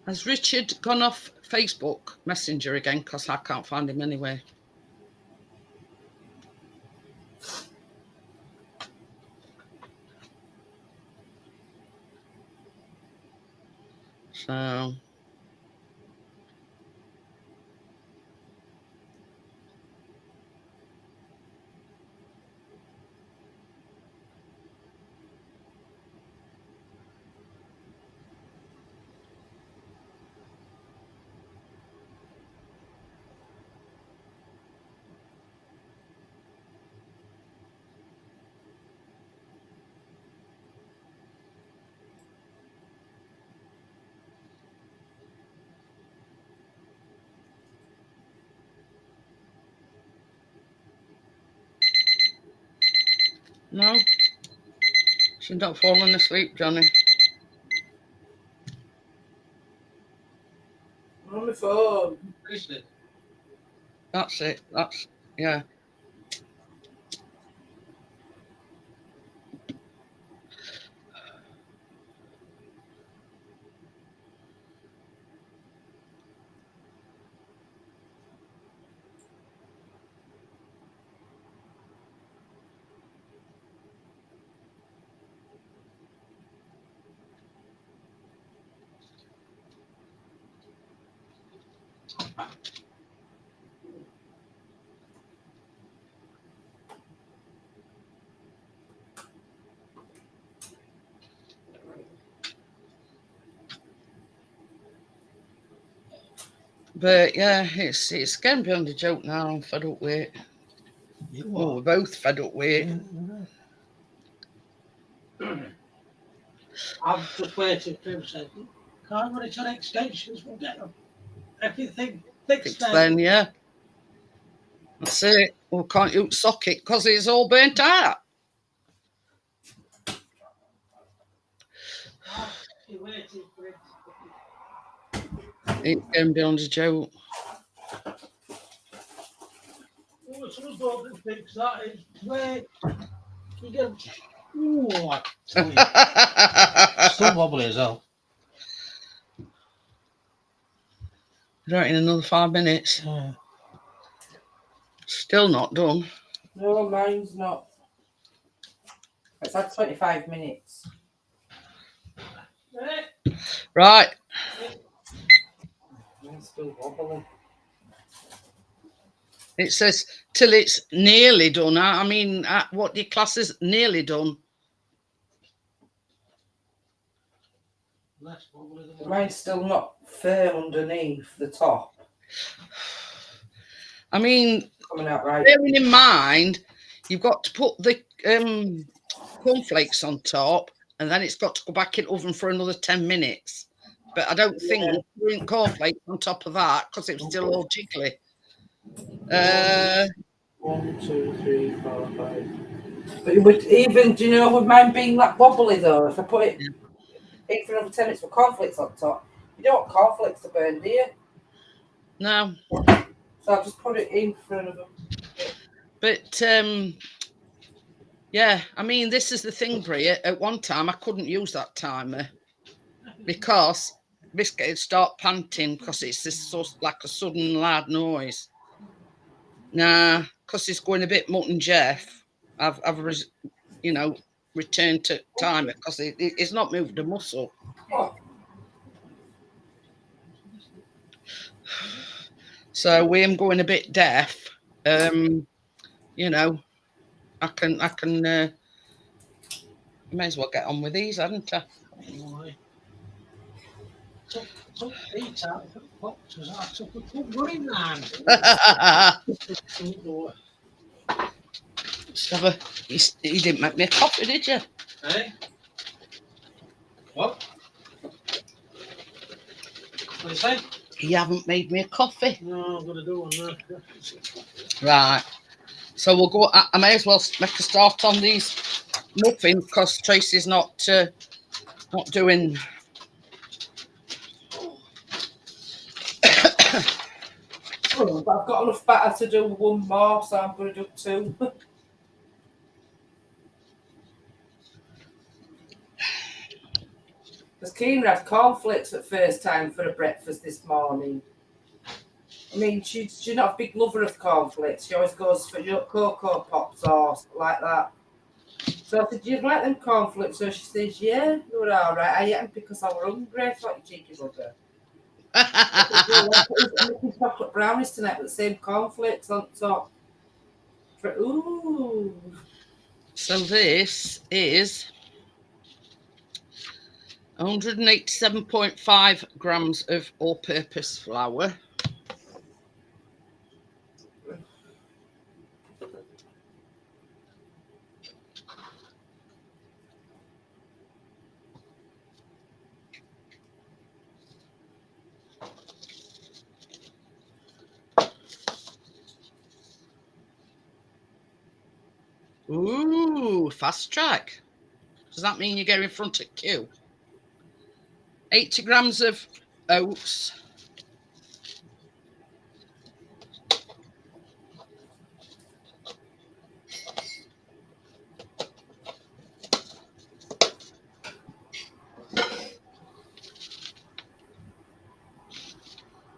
Has Richard gone off Facebook Messenger again? Because I can't find him anywhere. So... No? She's not falling asleep, Johnny. On the phone. Isn't it? That's it. That's, yeah. But yeah, it's getting beyond a joke now. I'm fed up with it. You Well, are. we're both fed up with it. I've just waited for him to say, can't run it on extensions, we'll get them. Everything fixed Then, yeah. That's it. Well, can't you socket because it's all burnt out? You waited for it. It's getting beyond a joke. Oh, someone's got to fix that. It's wait. You get. Ooh, I tell you. Still wobbly as hell. Right, in another 5 minutes. Yeah. Still not done. No, mine's not. It's had 25 minutes. Right. Mine's still wobbly. It says till it's nearly done. I mean, what your class is nearly done. Less wobbly than Mine's still not firm underneath the top. I mean, Coming out right. bearing in mind, you've got to put the cornflakes on top, and then it's got to go back in the oven for another 10 minutes. But I don't think putting cornflakes on top of that because it was still all jiggly. 1, 2, 3, 4, 5. But it would even, do you know, with mine being like wobbly though, if I put it in for another 10 minutes with cornflakes on top, you don't want cornflakes to burn, do you? No. So I'll just put it in for another. But yeah, I mean, this is the thing, Bria. At one time, I couldn't use that timer because biscuit would start panting because it's this sort of like a sudden loud noise. Nah, because it's going a bit mutton Jeff. I've returned to timer because it's not moved a muscle. So we am going a bit deaf. You know, I can. I may as well get on with these, hadn't I? Why? Took feet out of the boxes. I took a good running man. You didn't make me a coffee, did you? Hey? What? What do you say? You haven't made me a coffee. No, I'm going to do one now. Right. So we'll go. I may as well make a start on these muffins because Tracy's not doing. Oh, but I've got enough batter to do one more, so I'm going to do 2. Because Keen had cornflakes for the first time for a breakfast this morning. I mean, she's not a big lover of cornflakes. She always goes for Cocoa Pops or like that. So I said, do you like them cornflakes? So she says, yeah, they were all right. I ate them because I was hungry. I thought, you cheeky bugger. I'm making chocolate brownies tonight with the same cornflakes on top. Ooh. So this is 187.5 grams of all-purpose flour. Ooh, fast track. Does that mean you go in front of queue? 80 grams of oats.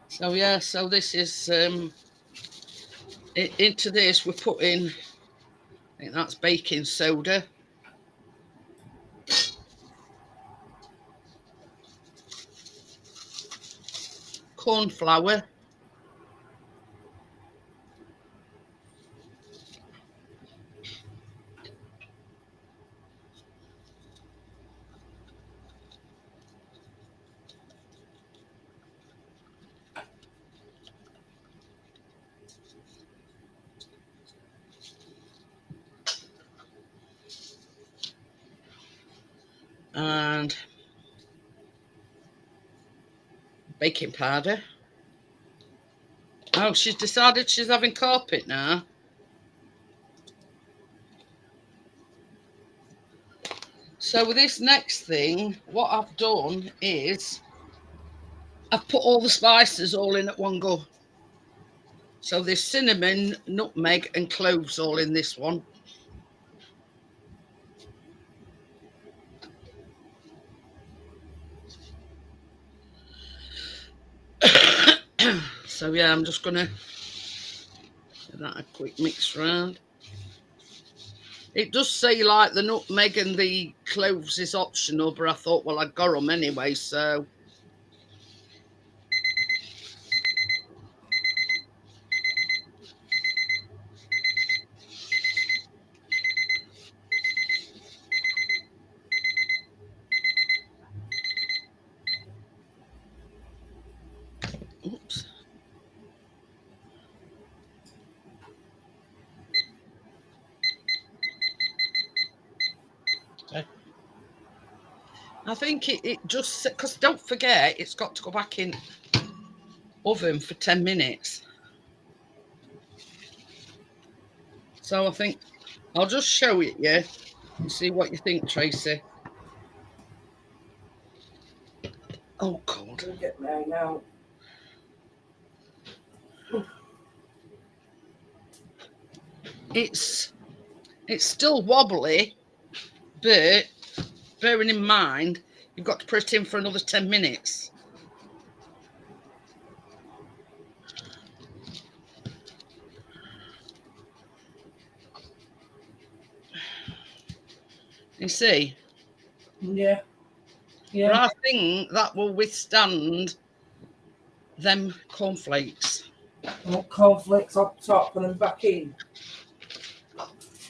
So yeah, so this is into this we're putting, I think that's baking soda. Corn flour. And baking powder. Oh, she's decided she's having carpet now. So with this next thing, what I've done is I've put all the spices all in at one go. So there's cinnamon, nutmeg and cloves all in this one. So yeah, I'm just gonna give that a quick mix round. It does say like the nutmeg and the cloves is optional, but I thought, well, I got them anyway, so. Oops. Okay. I think it just, because don't forget, it's got to go back in oven for 10 minutes. So I think I'll just show it you and see what you think, Tracy. Oh, God. Look at me now. It's still wobbly, but bearing in mind, you've got to put it in for another 10 minutes. You see? Yeah. But Yeah. I think that will withstand them cornflakes. And cornflakes on top and then back in.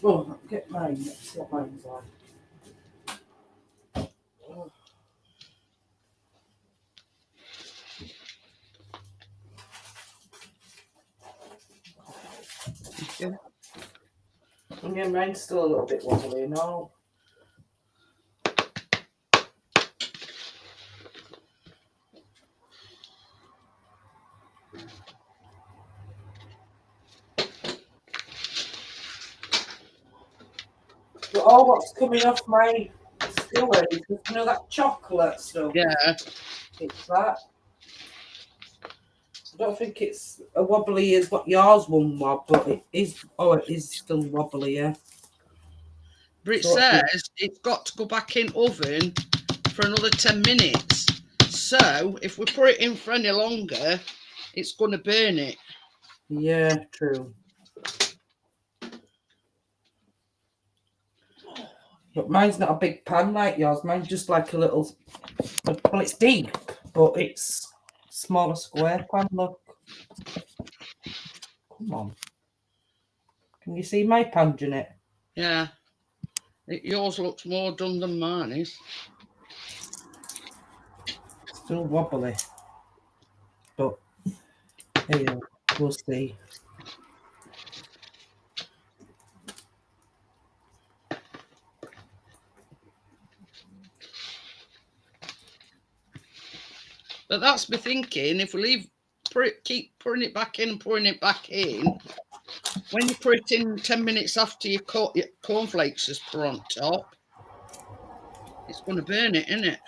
Oh, get mine. Let's see what mine's like. Oh. Yeah. Yeah, mine's still a little bit wobbly, no. But all what's coming off my skewer is, you know, that chocolate stuff. Yeah. It's that. I don't think it's as wobbly as what yours one was, but it is. Oh, it is still wobbly, yeah. But it So says it's got to go back in oven for another 10 minutes. So if we put it in for any longer, it's going to burn it. Yeah, true. But mine's not a big pan like yours. Mine's just like a little, well, it's deep, but it's smaller square pan, look. Come on. Can you see my pan, Jeanette? Yeah. Yours looks more done than mine is. Still wobbly. But, hey, we'll see. But that's me thinking, if we keep pouring it back in and pouring it back in, when you put it in 10 minutes after your cornflakes is put on top, it's going to burn it, isn't it?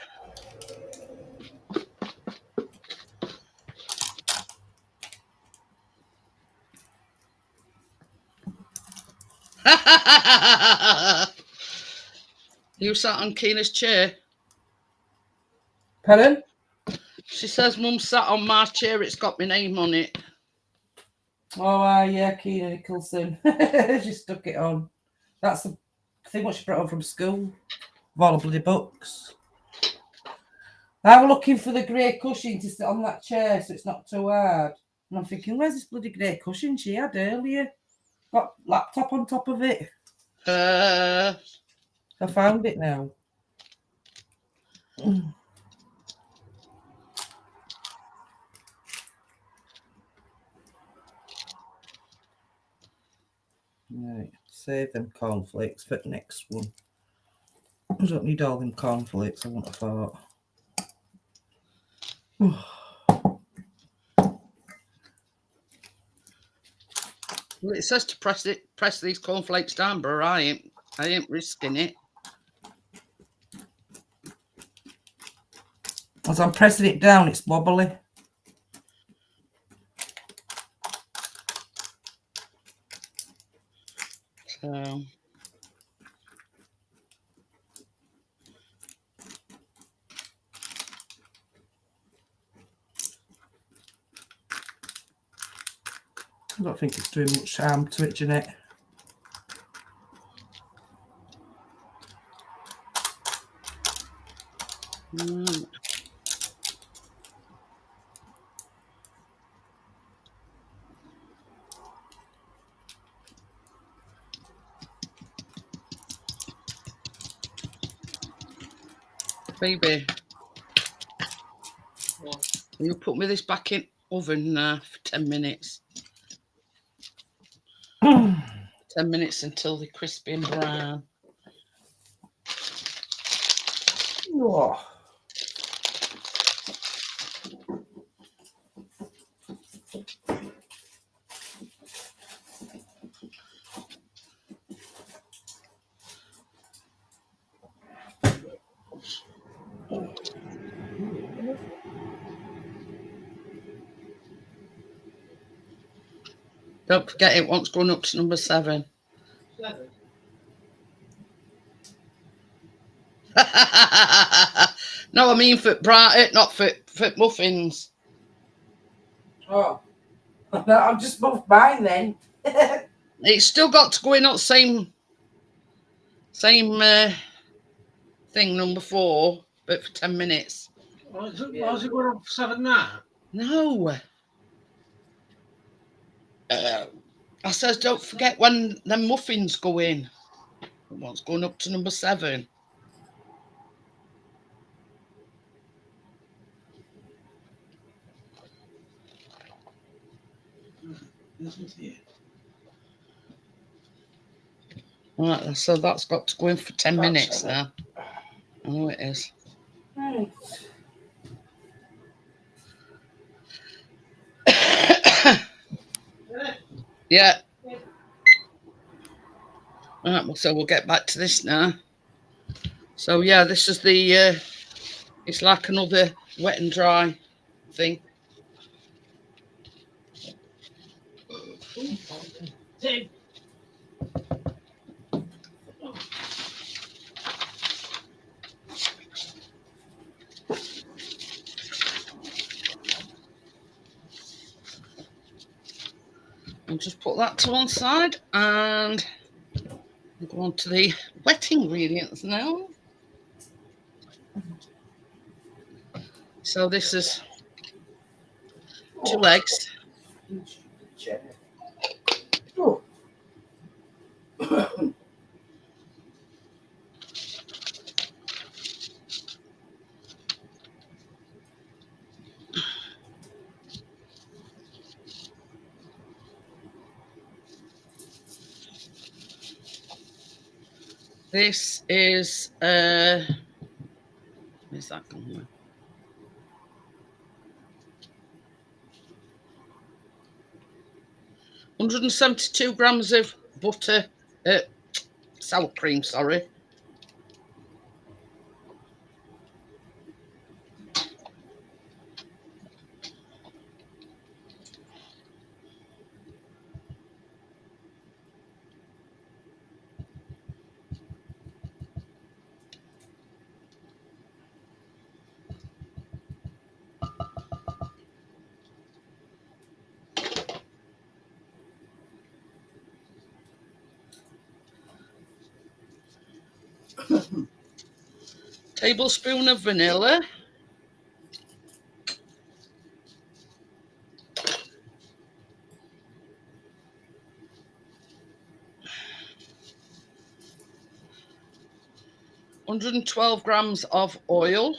You sat on Keena's chair. Pardon? She says, Mum sat on my chair, it's got my name on it. Oh, yeah, Keena Nicholson. She stuck it on. That's the thing what she brought home from school. Of all the bloody books. I was looking for the grey cushion to sit on that chair so it's not too hard. And I'm thinking, where's this bloody grey cushion she had earlier? Got laptop on top of it. I found it now. Right, save them cornflakes for the next one. I don't need all them cornflakes, I wouldn't have thought. Well, it says to press these cornflakes down, but I ain't risking it. As I'm pressing it down, it's wobbly. So I don't think it's doing much harm to it, Jeanette. Baby, What? you put me this back in oven for 10 minutes. 10 minutes until they're crispy and brown. Oh. Don't forget it wants going up to number 7. 7. No, I mean for not for muffins. Oh. I've just moved mine then. It's still got to go in on the same thing, number 4, but for 10 minutes. Why is it going up 7 now? No. I says, don't forget when the muffins go in. What's going up to number 7? Isn't it? Right, so that's got to go in for 10 minutes now. I know it is. Right. Yeah. Right, well, so we'll get back to this now. So yeah, this is the it's like another wet and dry thing. Take. just put that to one side and we'll go on to the wet ingredients now. So this is 2 eggs. Oh. This is where's that gone? 172 grams of butter, sour cream, sorry. Tablespoon of vanilla. $112 grams of oil.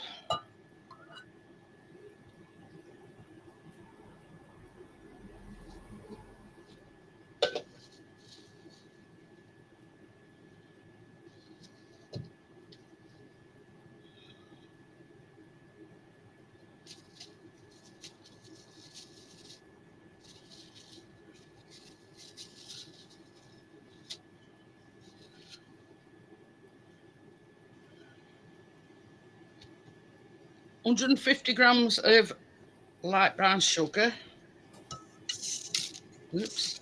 $150 grams of light brown sugar. Oops.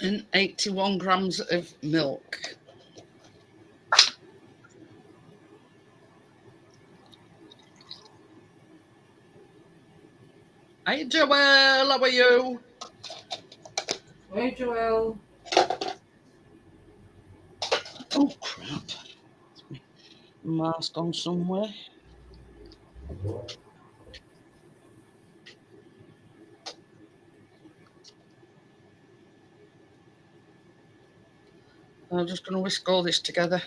And 81 grams of milk. Hey Joel, how are you? Hey, Joel. Oh crap. Mask on somewhere. I'm just going to whisk all this together.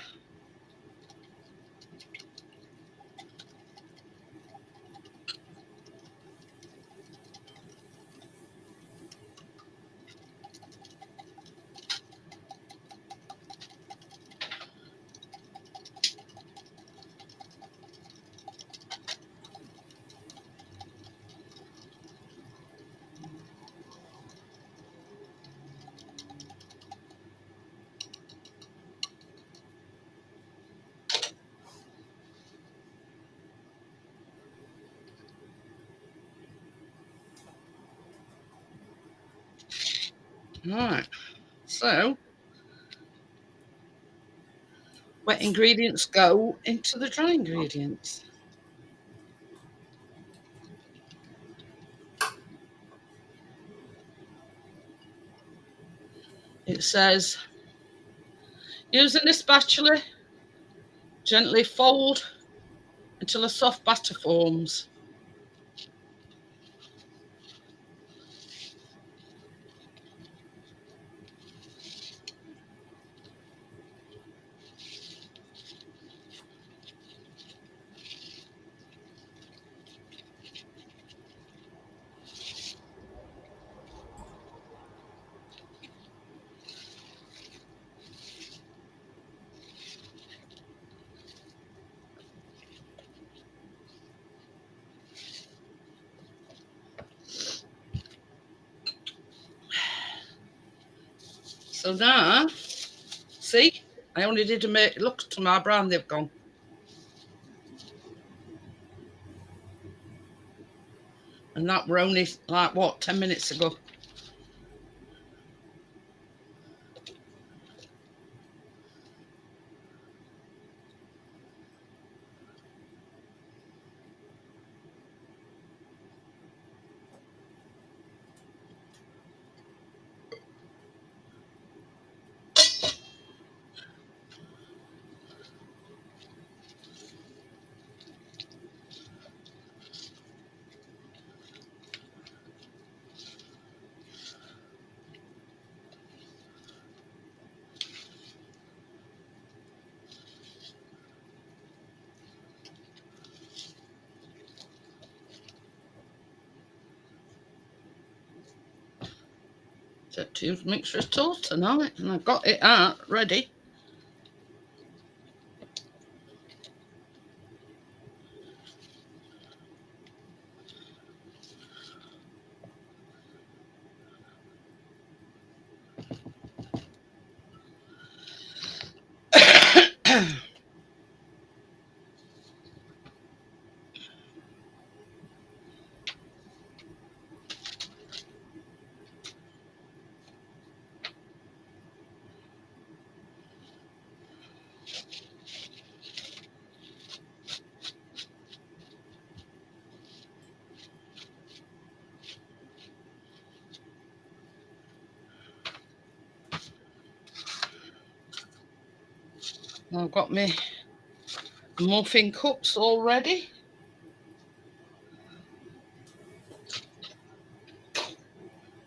Right, so wet ingredients go into the dry ingredients. It says, using a spatula, gently fold until a soft batter forms. So now, see, I only did a make. Look to my brown, they've gone. And that were only like what, 10 minutes ago. Set to mixture of toast tonight, and I've got it out ready. I've got my muffin cups all ready.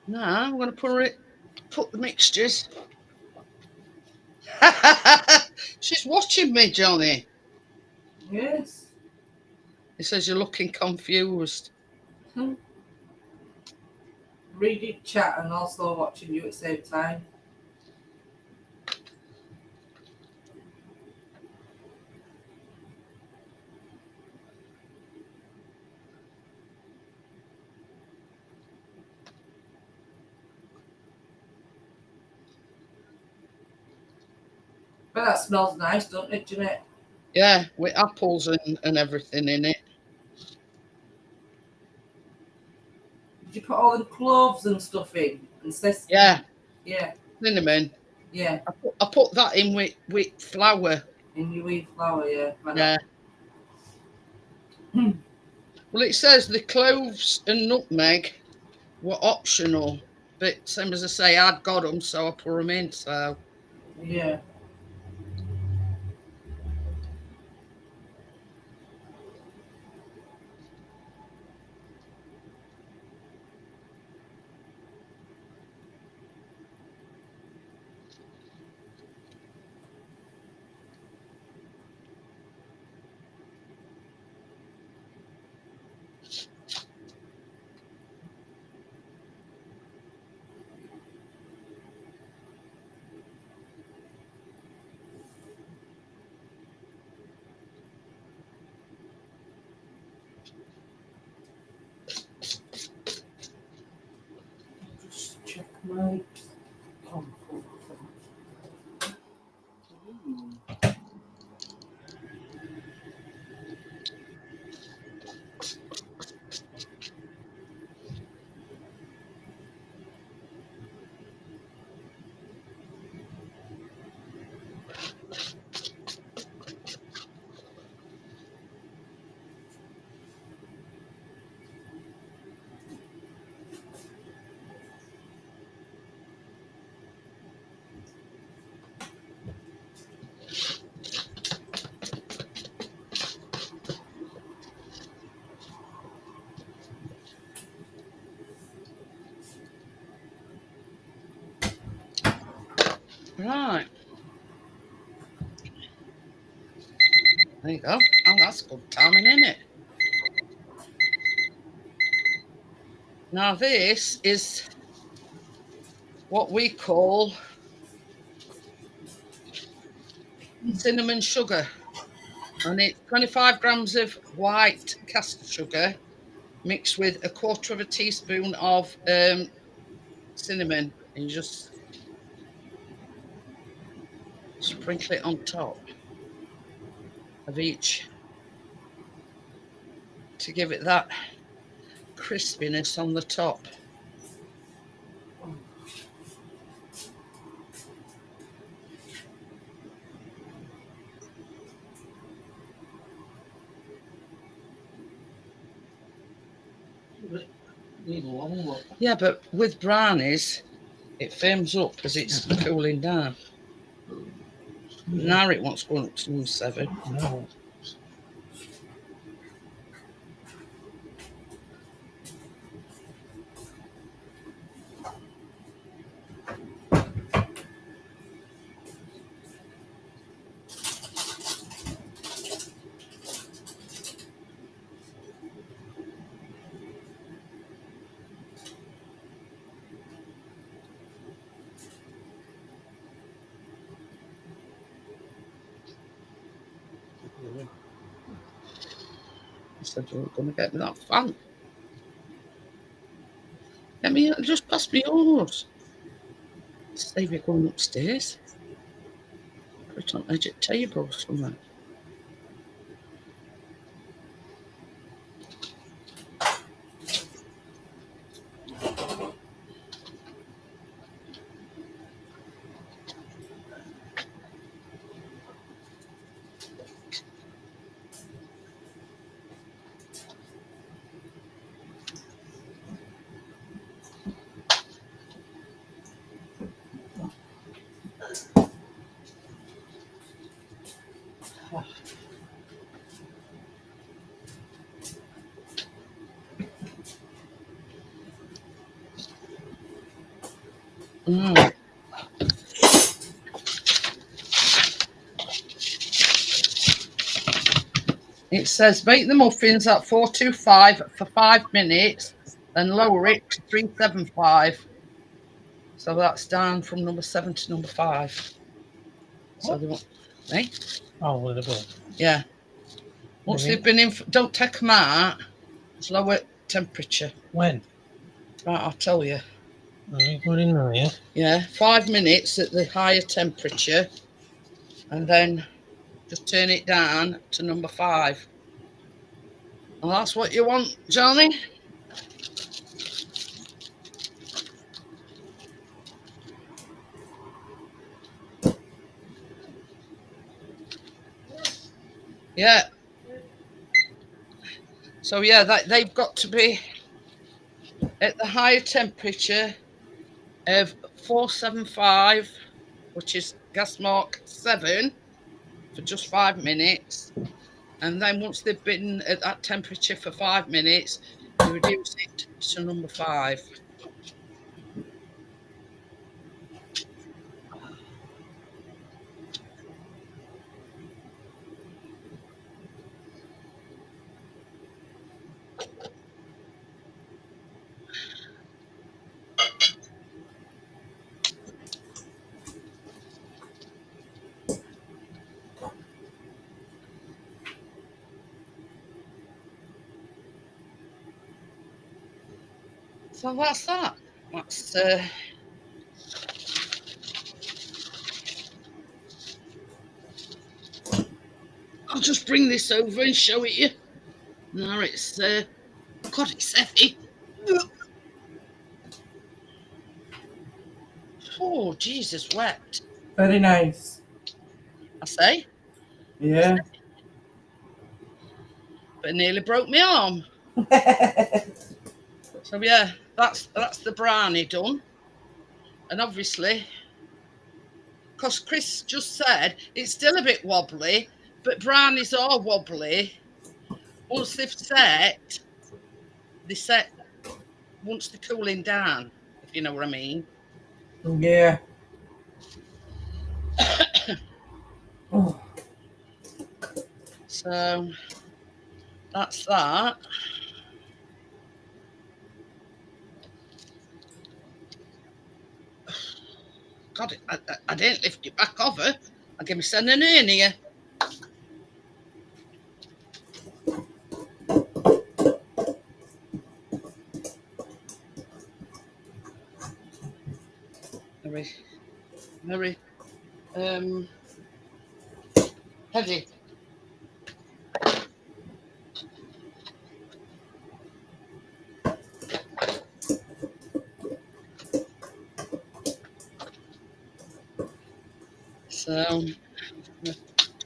Now I'm going to put the mixtures. She's watching me, Johnny. Yes. He says you're looking confused. Reading chat and also watching you at the same time. But that smells nice, don't it, Jeanette? Yeah, with apples and everything in it. Did you put all the cloves and stuff in? And Yeah. Yeah. Cinnamon. Yeah. I put that in with flour. In your wheat flour, yeah. Yeah. Well, it says the cloves and nutmeg were optional, but same as I say, I'd got them, so I put them in. So yeah. Just check my comfort. right, there you go. Oh, that's good timing, isn't it? Now this is what we call cinnamon sugar, and it's 25 grams of white caster sugar mixed with a quarter of a teaspoon of cinnamon, and you just Sprinkle it on top of each to give it that crispiness on the top. Need a long one. Yeah, but with brownies, it firms up as it's cooling down. Now it wants going up to number 7. No. I said, you're going to get me that fan. Get me, just pass me yours. Save you going upstairs. Put it on the edge of the table or somewhere. Mm. It says bake the muffins at 425 for 5 minutes, then lower it to 375. So that's down from number 7 to number 5. So they want, eh? Oh, a little bit. Yeah. Once Maybe. they've been in, don't take them out. It's lower temperature. When? Right, I'll tell you. You got in there, yeah? Yeah, 5 minutes at the higher temperature, and then just turn it down to number 5. And that's what you want, Johnny. Yeah. So yeah, they've got to be at the higher temperature of 475, which is gas mark 7, for just 5 minutes. And then once they've been at that temperature for 5 minutes, you reduce it to number 5. So that's that. That's I'll just bring this over and show it you. Now it's God, it's heavy. Oh, Jesus, wet. Very nice. I say, Yeah. but it nearly broke my arm. So yeah, that's the brownie done. And obviously, because Chris just said it's still a bit wobbly, but brownies are wobbly. Once they've set, they set once they're cooling down, if you know what I mean. Yeah. Oh. So that's that. God, I didn't lift it back over. I'll give me sending in here. Very, very Teddy. So, the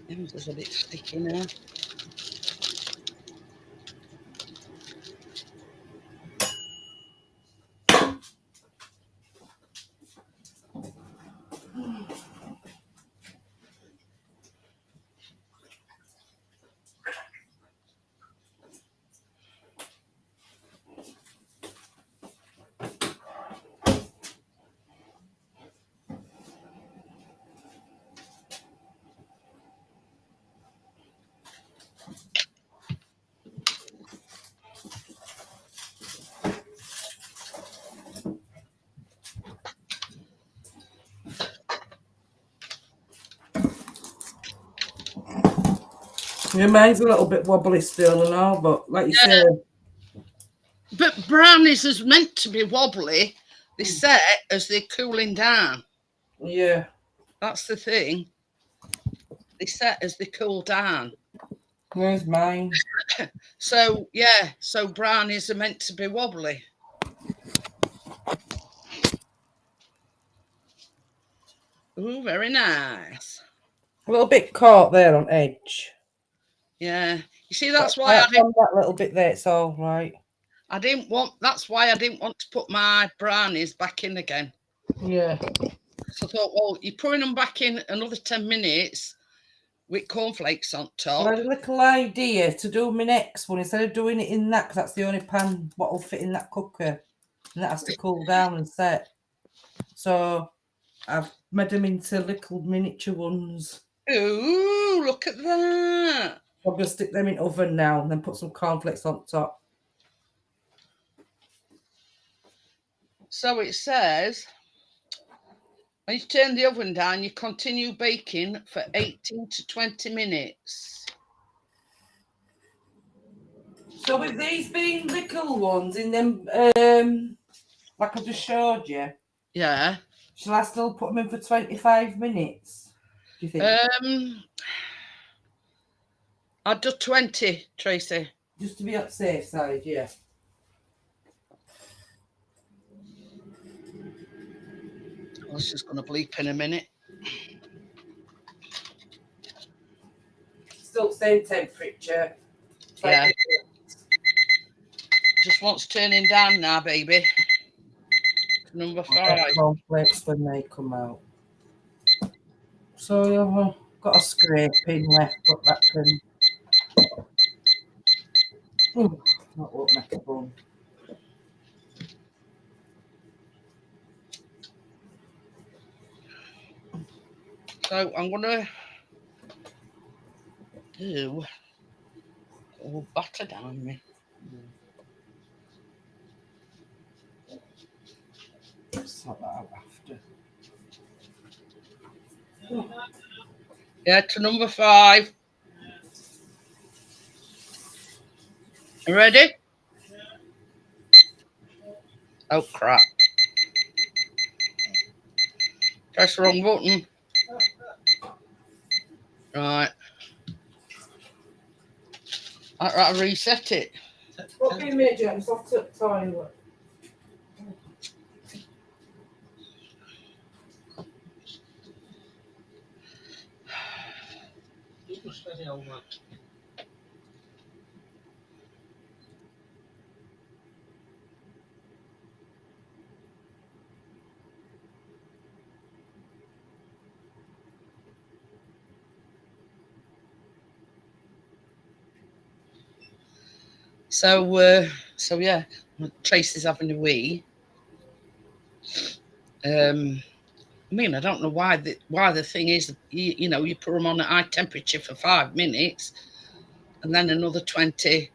ends is a bit sticky now. Yeah, mine's a little bit wobbly still and all, but like you said, But brownies is meant to be wobbly. They set as they're cooling down. yeah. That's the thing. They set as they cool down. Where's mine? So, yeah, so brownies are meant to be wobbly. Ooh, very nice. A little bit caught there on edge. Yeah. You see, that's why Apart from that little bit there, it's all right. that's why I didn't want to put my brownies back in again. Yeah. So I thought, well, you're putting them back in another 10 minutes with cornflakes on top. Well, I had a little idea to do my next one instead of doing it in that, because that's the only pan what will fit in that cooker, and that has to cool down and set. So I've made them into little miniature ones. Ooh, look at that. I'm going to stick them in oven now and then put some cornflakes on top. So it says, when you turn the oven down, you continue baking for 18 to 20 minutes. So with these being little ones in them, like I just showed you, Yeah. shall I still put them in for 25 minutes? Do you think? I'd do 20, Tracy. Just to be on the safe side, yeah. I was just going to bleep in a minute. Still same temperature. Yeah. Just wants turning down now, baby. Number 5. Cornflakes when they come out. So I've got a scraping left, but that can. Ooh, that won't make a bun. So I'm going to do butter down me. Sort that out after. Yeah, to number 5. You ready? Oh, crap. Press the wrong button. Right. I reset it. What do you mean, James? Off to the toilet. So yeah, Tracy's having a wee. I mean, I don't know why the thing is, you know, you put them on at high temperature for 5 minutes, and then another 20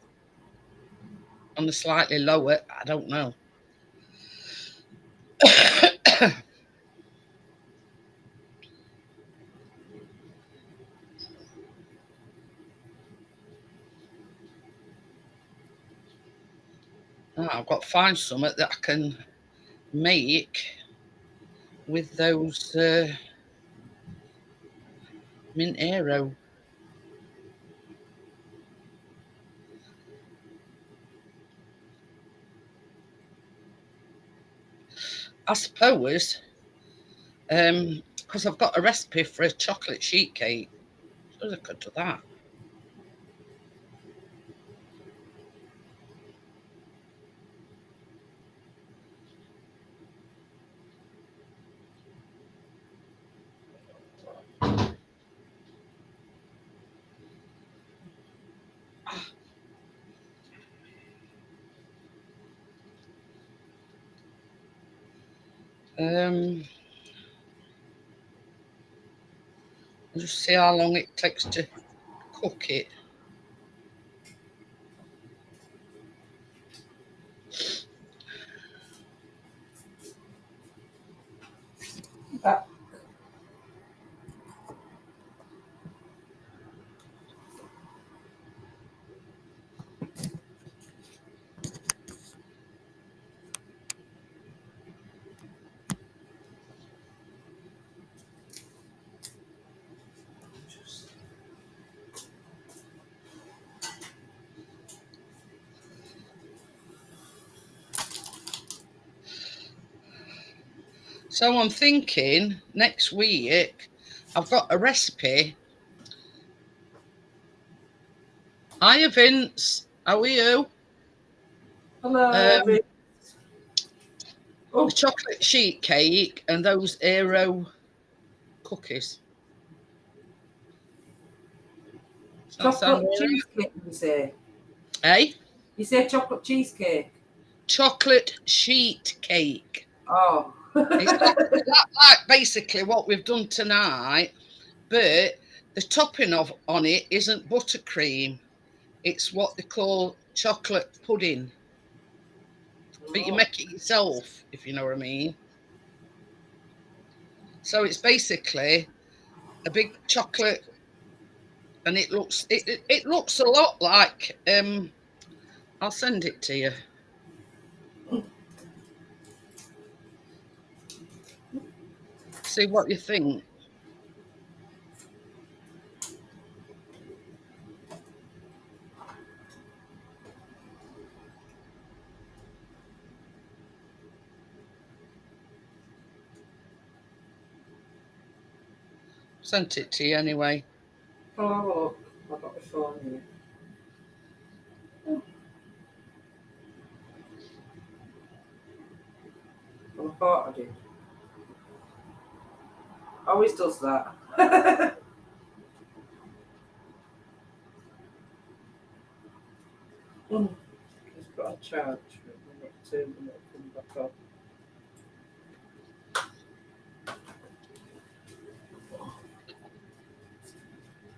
on the slightly lower. I don't know. I've got to find something that I can make with those mint aero. I suppose, because I've got a recipe for a chocolate sheet cake. So I could do that. Just see how long it takes to cook it. That, So I'm thinking next week I've got a recipe. Hiya, Vince. How are you? hello, Vince. The chocolate sheet cake and those Aero cookies. Chocolate cheesecake, you say? Eh? You say chocolate cheesecake? Chocolate sheet cake. Oh. It's like basically what we've done tonight, but the topping on it isn't buttercream. It's what they call chocolate pudding. But you make it yourself, if you know what I mean. So it's basically a big chocolate, and it looks a lot like I'll send it to you. See what you think. Sent it to you anyway. Oh, I've got my phone here. Well, I thought I did. Always does that. It's got a charge for a minute, 2 minutes, come back up.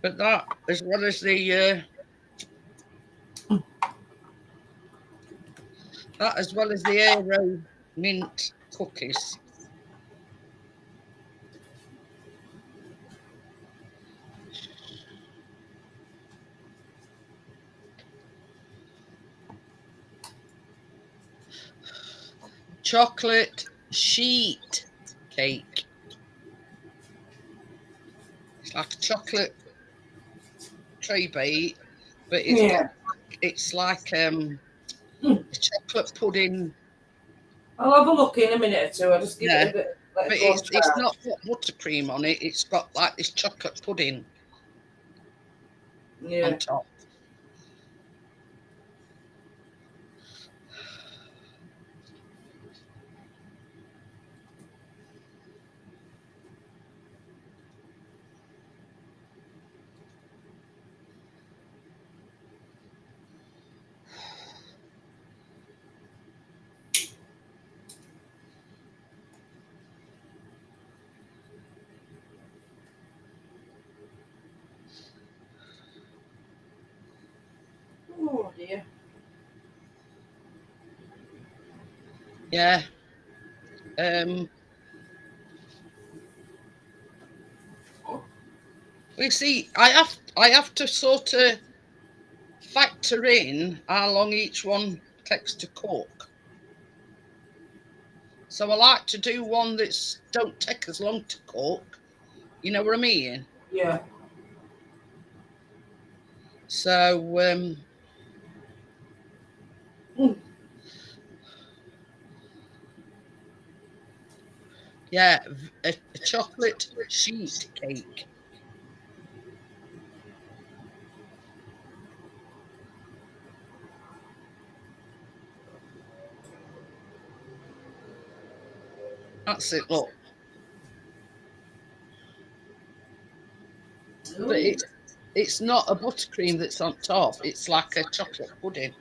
But that, as well as the Aero mint cookies. Chocolate sheet cake. It's like a chocolate tray bake, but it's like a chocolate pudding. I'll have a look in a minute or two. I'll just give it a bit. But it's not got buttercream on it. It's got like this chocolate pudding on top. Oh dear. Yeah. We see. I have to sort of factor in how long each one takes to cook. So I like to do one that's don't take as long to cook. You know what I mean? Yeah. So Yeah, a chocolate sheet cake. That's it, look. But it's not a buttercream that's on top. It's like a chocolate pudding.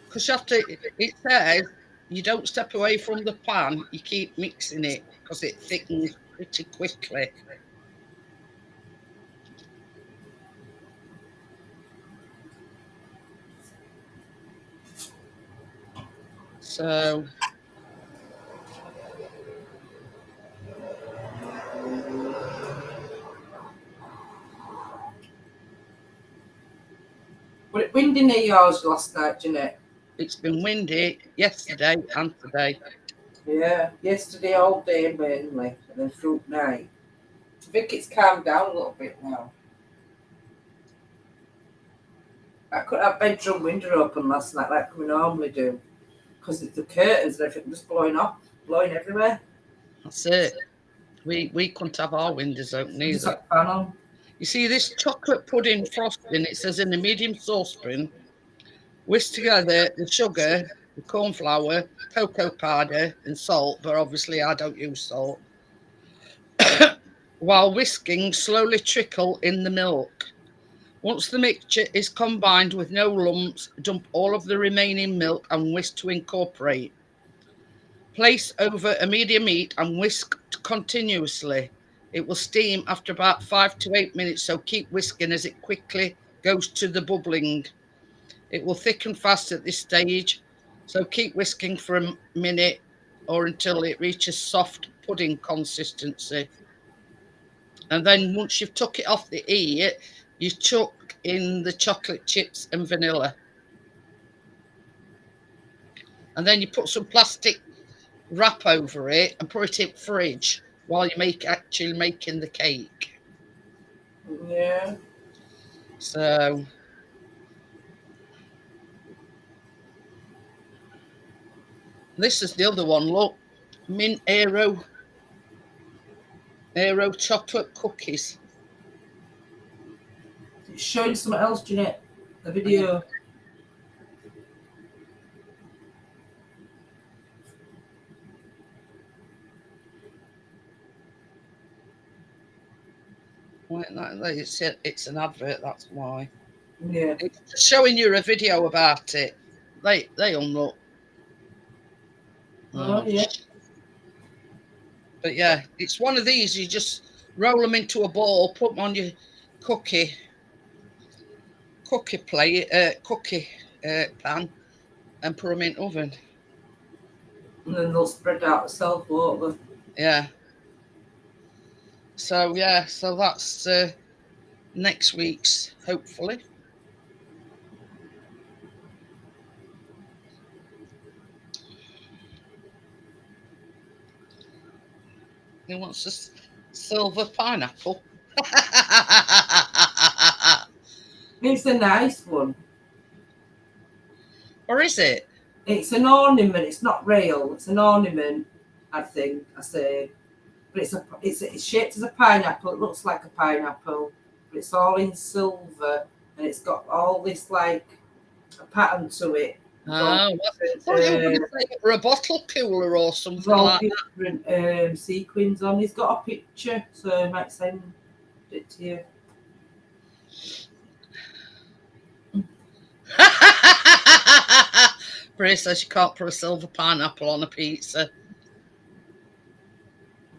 Because you have to, it says you don't step away from the pan, you keep mixing it because it thickens pretty quickly. So Was it windy near yours last night, Jeanette? it's been windy yesterday and today. Yeah, yesterday all day mainly, and then through night. I think it's calmed down a little bit now. I cut our bedroom window open last night like we normally do, because the curtains and everything just blowing everywhere. That's it. We couldn't have our windows open Just either. like fan on. You see this chocolate pudding frosting, it says in a medium saucepan, whisk together the sugar, the corn flour, cocoa powder and salt, but obviously I don't use salt. While whisking, slowly trickle in the milk. Once the mixture is combined with no lumps, dump all of the remaining milk and whisk to incorporate. Place over a medium heat and whisk continuously. It will steam after about 5 to 8 minutes, so keep whisking as it quickly goes to the bubbling. It will thicken fast at this stage, so keep whisking for a minute or until it reaches soft pudding consistency. And then once you've took it off the heat, you chuck in the chocolate chips and vanilla. And then you put some plastic wrap over it and put it in fridge while you actually making the cake. Yeah. So this is the other one, look. Mint Aero chocolate cookies. It's showing something else, Jeanette. The video. It's an advert, that's why. Yeah. It's showing you a video about it. They'll know. Oh, yeah. But yeah, it's one of these. You just roll them into a ball, put them on your cookie pan, and put them in oven. And then they'll spread out themselves, won't they? Yeah. So yeah, so that's next week's, hopefully. He wants a silver pineapple. It's a nice one. Or is it? It's an ornament. It's not real. It's an ornament, I think. I say, but it's shaped as a pineapple. It looks like a pineapple, but it's all in silver, and it's got all this like a pattern to it. Oh, I thought you were going to say it were a bottle cooler or something like that. Different sequins on. He's got a picture, so I might send it to you. Bray says you can't put a silver pineapple on a pizza.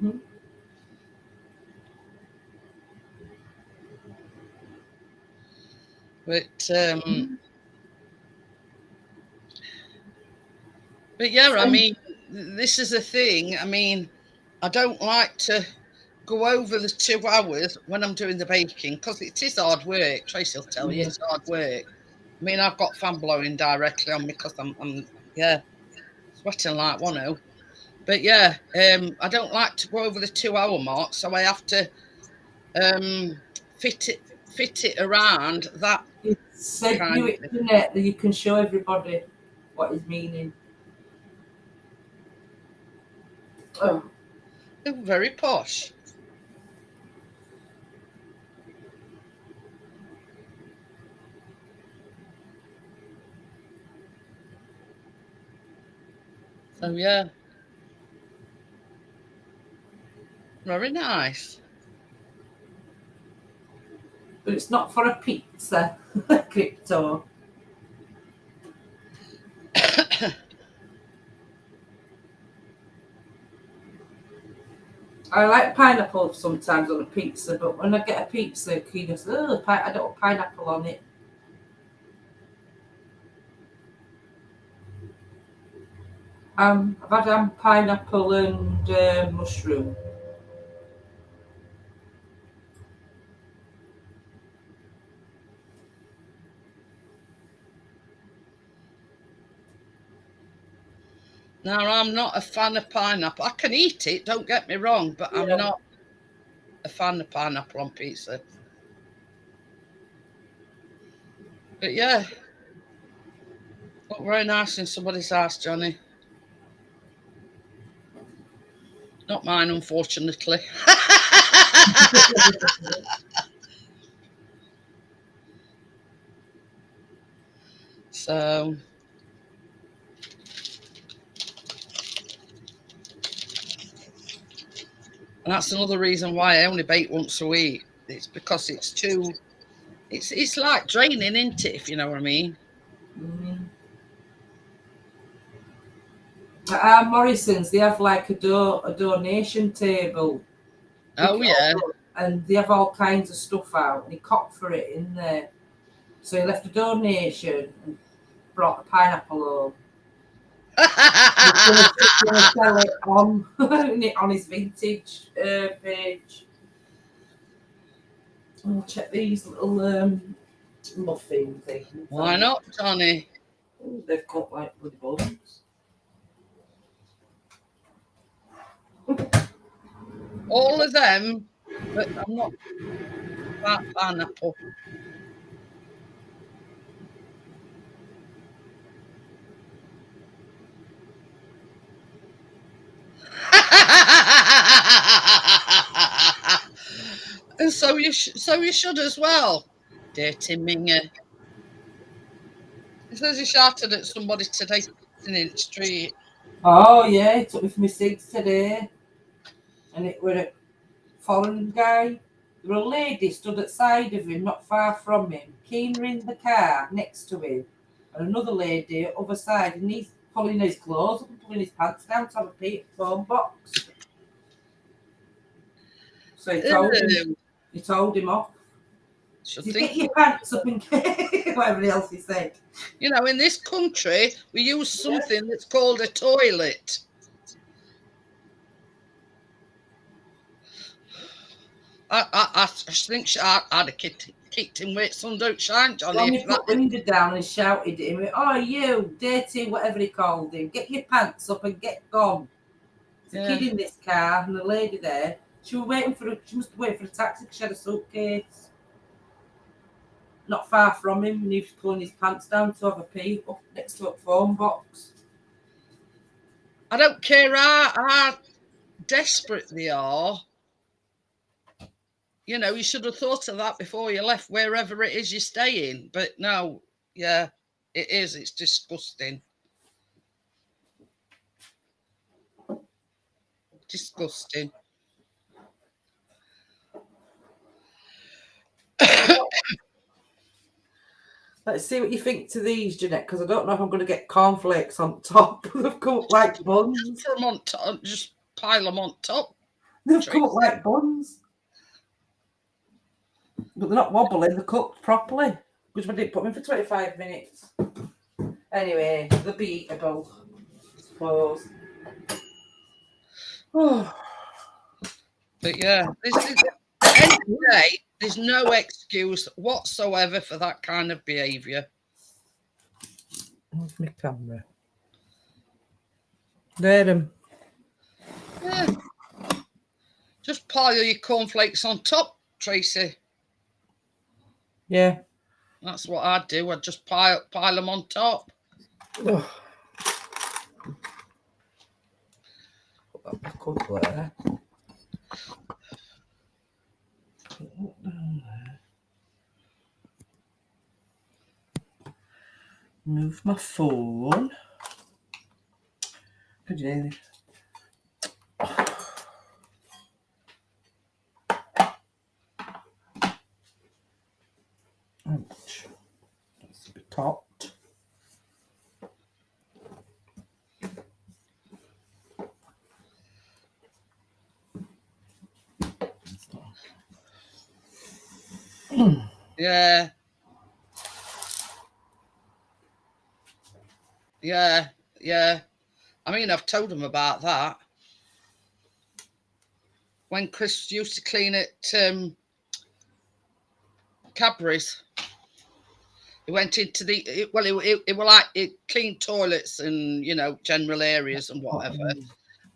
Mm-hmm. But yeah, I mean, this is a thing. I mean, I don't like to go over the 2 hours when I'm doing the baking because it is hard work. Tracy will tell you it's hard work. I mean, I've got fan blowing directly on me because I'm sweating like one. But yeah, I don't like to go over the 2 hour mark, so I have to fit it around that. He sent kind you of it, thing. Jeanette, that you can show everybody what he's meaning. Oh, They're very posh. So yeah, very nice. but it's not for a pizza, Crypto. I like pineapple sometimes on a pizza, but when I get a pizza, he goes, oh, I don't want pineapple on it. I've had pineapple and mushroom. Now, I'm not a fan of pineapple. I can eat it, don't get me wrong, but I'm not a fan of pineapple on pizza. But yeah, look very nice in somebody's house, Johnny. Not mine, unfortunately. So, and that's another reason why I only bake once a week. It's because it's too. It's like draining, isn't it? If you know what I mean. At Morrison's, they have like a donation table. Oh yeah. And they have all kinds of stuff out, and he copped for it in there. So he left a donation and brought a pineapple home. He's going to sell it on his vintage page. I'll check these little muffin things. Why not, Johnny? Oh, they've got like bloody buns. All of them, but I'm not that pineapple. And so you should as well. Dirty minger. He says he shouted at somebody today in the street. Oh yeah, he took me for my cigs today, and it were a foreign guy. There were a lady stood at the side of him, not far from him, keener in the car next to him, and another lady at the other side, and he's pulling his clothes up and pulling his pants down to have a phone box. So he told him off. Get your pants up and get whatever else he said. You know, in this country, we use something that's called a toilet. I think I'd have kicked him with sun don't shine, Johnny. He put the window down and shouted at him, "Oh, you dirty, whatever he called him, get your pants up and get gone." There's a kid in this car and a lady there. She must have waited for a taxi because she had a suitcase. Not far from him, and he was pulling his pants down to have a pee up next to a phone box. I don't care how desperate they are. You know, you should have thought of that before you left wherever it is you're staying. But no, yeah, it is. It's disgusting. Disgusting. Let's see what you think to these, Jeanette, because I don't know if I'm going to get cornflakes on top. They've come up like buns. Put them on top, just pile them on top. They've come up like buns. But they're not wobbling, they're cooked properly. Which I didn't put them in for 25 minutes. Anyway, they'll be eatable, I suppose. Oh. But yeah, this is, at the end of the day, there's no excuse whatsoever for that kind of behaviour. Where's my camera? There. Yeah. Just pile your cornflakes on top, Tracy. Yeah. That's what I'd do. I'd just pile them on top. Oh. Put that back up there. Move my phone. Could you? Ouch. That's a bit hot. Yeah. Yeah. Yeah. I mean, I've told them about that. When Chris used to clean at Cadbury's, he went into the it was like it cleaned toilets and general areas and whatever.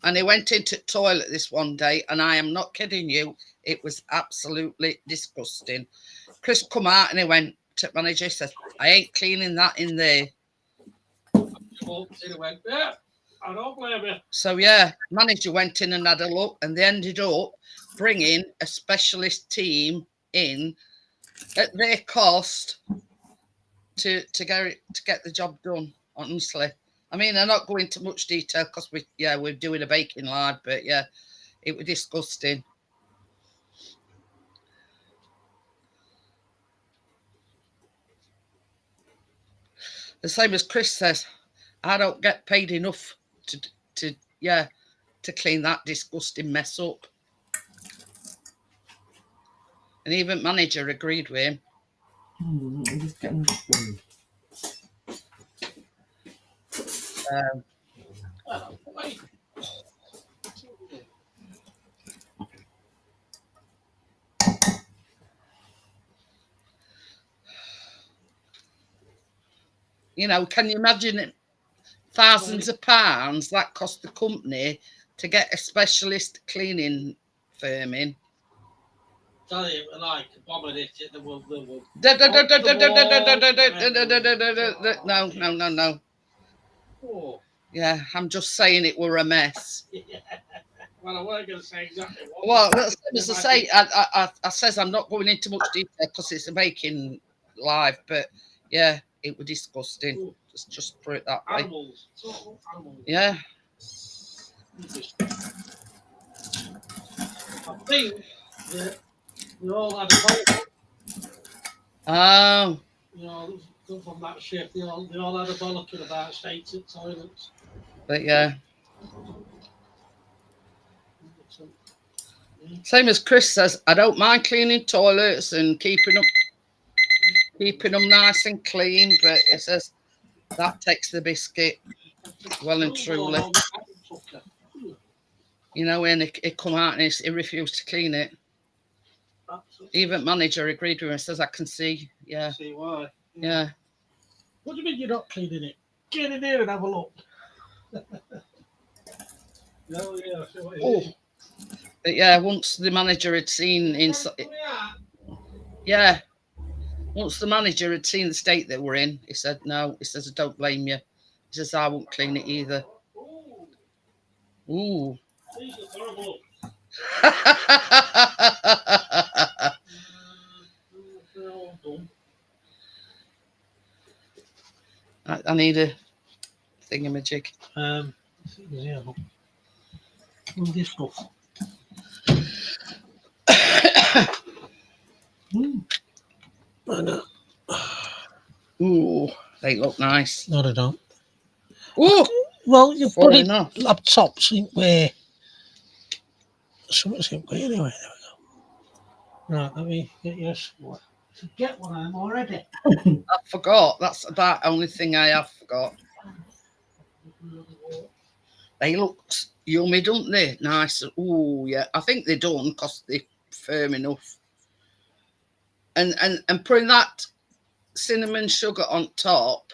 And he went into the toilet this one day, and I am not kidding you, it was absolutely disgusting. Chris come out and he went to manager, he says, I ain't cleaning that in there. Went, yeah, I don't blame you. So yeah, manager went in and had a look, and they ended up bringing a specialist team in at their cost to get the job done. Honestly, I mean, I'm not going into much detail because we're doing a baking live, but yeah, it was disgusting. The same as Chris says, I don't get paid enough to clean that disgusting mess up. And even manager agreed with him. I'm just getting this one. Can you imagine it? Thousands of pounds that cost the company to get a specialist cleaning firm in. Tell you, like, abominate it, the world. No. Oh. Yeah, I'm just saying it were a mess. Well, I weren't going to say exactly what. Well, that's as I say. I says I'm not going into much detail because it's a baking live, but yeah, it was disgusting. Ooh. Just put it that way. Animals. Animals. Yeah. I think that we all had a bowl. Oh. From that shift, they all had a bollocking about states at toilets. But yeah. Same as Chris says, I don't mind cleaning toilets and keeping them nice and clean, but it says that takes the biscuit well and truly. When it come out and he refused to clean it. Absolutely. Even manager agreed with him, says I can see. Yeah. See why. Yeah. What do you mean you're not cleaning it? Get in here and have a look. No, yeah, I see what it is. But yeah, once the manager had seen inside, yeah, once the manager had seen the state that we're in, he said no. He says I don't blame you. He says I won't clean it either. Ooh. These are horrible. I need a thingamajig. Yeah. This stuff. I know. Ooh, they look nice. No, they don't. Ooh, well, you put it enough. Laptops in where something's in where anyway. There we go. Right, let me get yours. Get one, I'm already. I forgot. That's about the only thing I have forgot. They look yummy, don't they? Nice. Oh yeah, I think they're done because they're firm enough. And putting that cinnamon sugar on top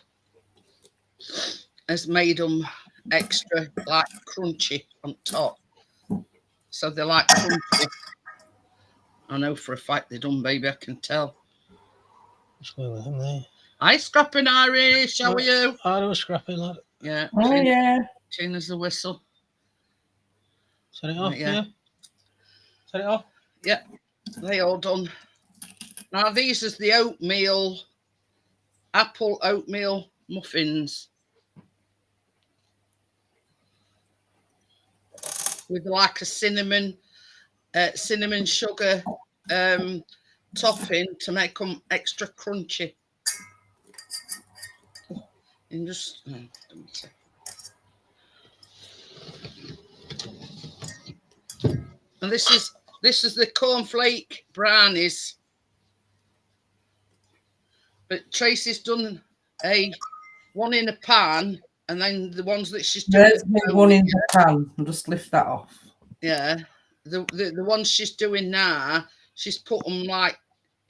has made them extra like crunchy on top. So they're like crunchy. I know for a fact they're done, baby. I can tell. What's going with them there? Hi, Scrapping Irish. How are you? I was scrapping that. Yeah. Oh, yeah. Tune as the whistle. Set it off, Yeah. yeah. Set it off. Yeah, they all done. Now these is the apple oatmeal muffins with like a cinnamon sugar topping to make them extra crunchy. And just and this is the cornflake brownies. But Tracy's done one in a pan, and then the ones that she's doing. There's one in the pan. I'll just lift that off. Yeah, the ones she's doing now, she's put them like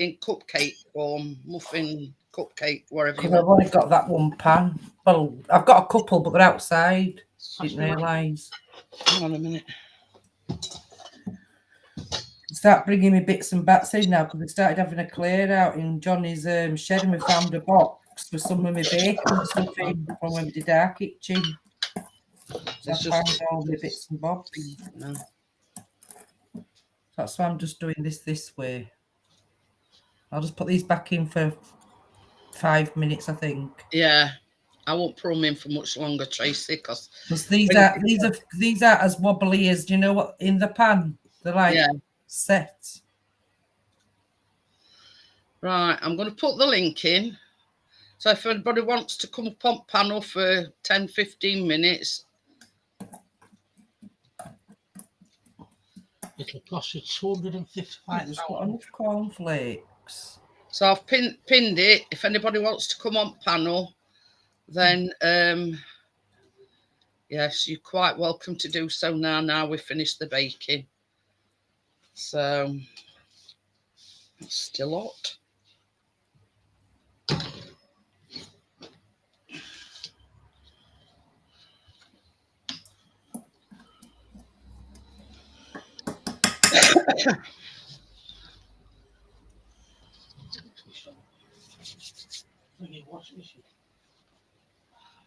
in cupcake form, muffin cupcake, wherever you Because I've only got that one pan. Well, I've got a couple, but they're outside. Didn't realise. Hang on a minute. Start bringing me bits and bats in now because we started having a clear out in Johnny's shed, and we found a box with some of my bacon stuff in from when we did our kitchen. So I found all my bits and bobs. No. That's why I'm just doing this way. I'll just put these back in for 5 minutes, I think. Yeah, I won't put them in for much longer, Tracy, because these are as wobbly as, you know what, in the pan. They're like set. Right, I'm going to put the link in. So if anybody wants to come up on panel for 10-15 minutes, It'll cost you 255. There's got enough cornflakes. So I've pinned it. If anybody wants to come on panel, then yes, you're quite welcome to do so now we've finished the baking. So it's still hot.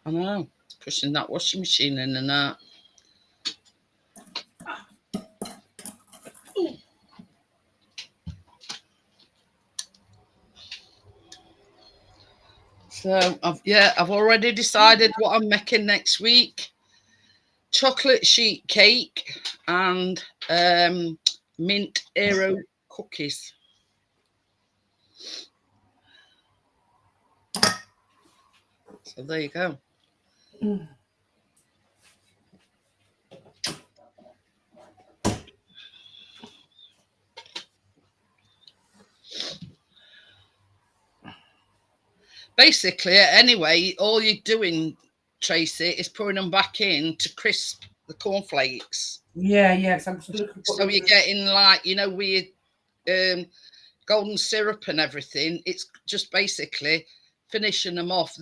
I know, pushing that washing machine in and out. So I've already decided what I'm making next week. Chocolate sheet cake and mint Aero cookies. So there you go. Basically, anyway, all you're doing, Tracy, is putting them back in to crisp the cornflakes. Yeah. So you're getting like, weird golden syrup and everything. It's just basically finishing them off,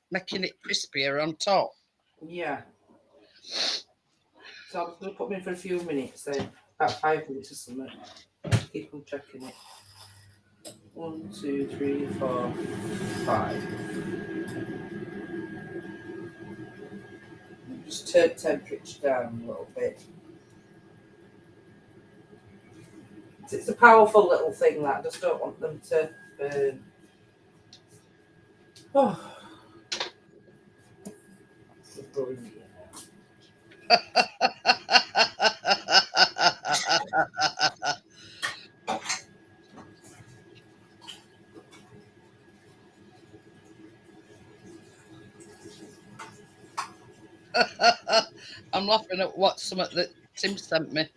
making it crispier on top. Yeah. So I'm just going to put them in for a few minutes then, about 5 minutes or something. Keep on checking it. 1, 2, 3, 4, 5. Just turn temperature down a little bit. It's a powerful little thing that I just don't want them to burn. Oh. I'm laughing at something that Tim sent me.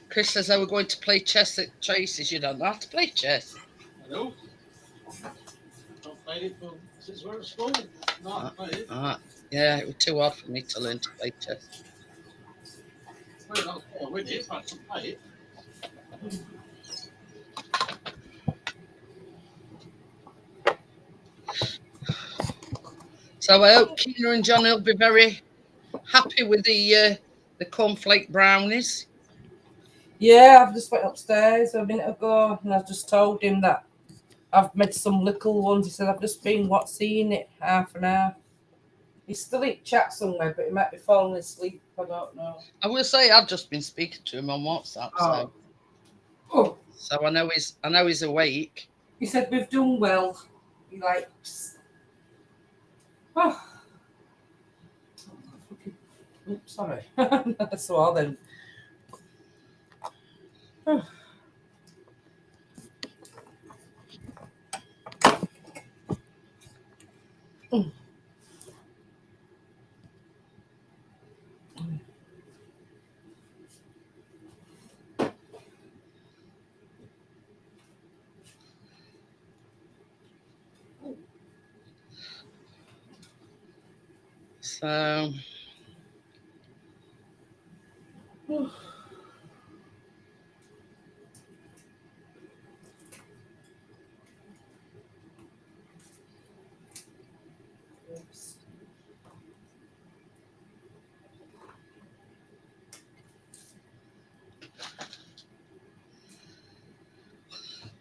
Chris says they were going to play chess at Tracy's. You don't know how to play chess. I know. I've played it since we're at school. Not played it. Yeah, it was too hard for me to learn to play chess. Well, I'll win it if I can play it. So I hope Kina and John will be very happy with the cornflake brownies. Yeah, I've just went upstairs a minute ago and I just told him that I've made some little ones. He said, I've just been seeing it half an hour. He's still in chat somewhere, but he might be falling asleep. I don't know. I will say I've just been speaking to him on WhatsApp, so I know he's awake. He said we've done well. He likes. Oh, oops, sorry. That's all then. Oh. Mm. So.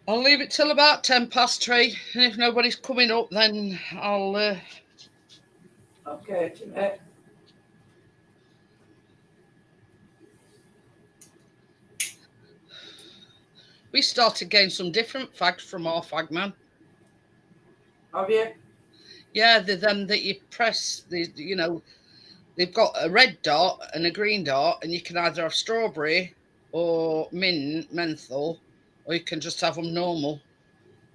I'll leave it till about 3:10, and if nobody's coming up, then I'll. Okay, Jeanette. We started getting some different fags from our fag man. Have you? Yeah, they're them that you press. They've got a red dot and a green dot, and you can either have strawberry or menthol, or you can just have them normal.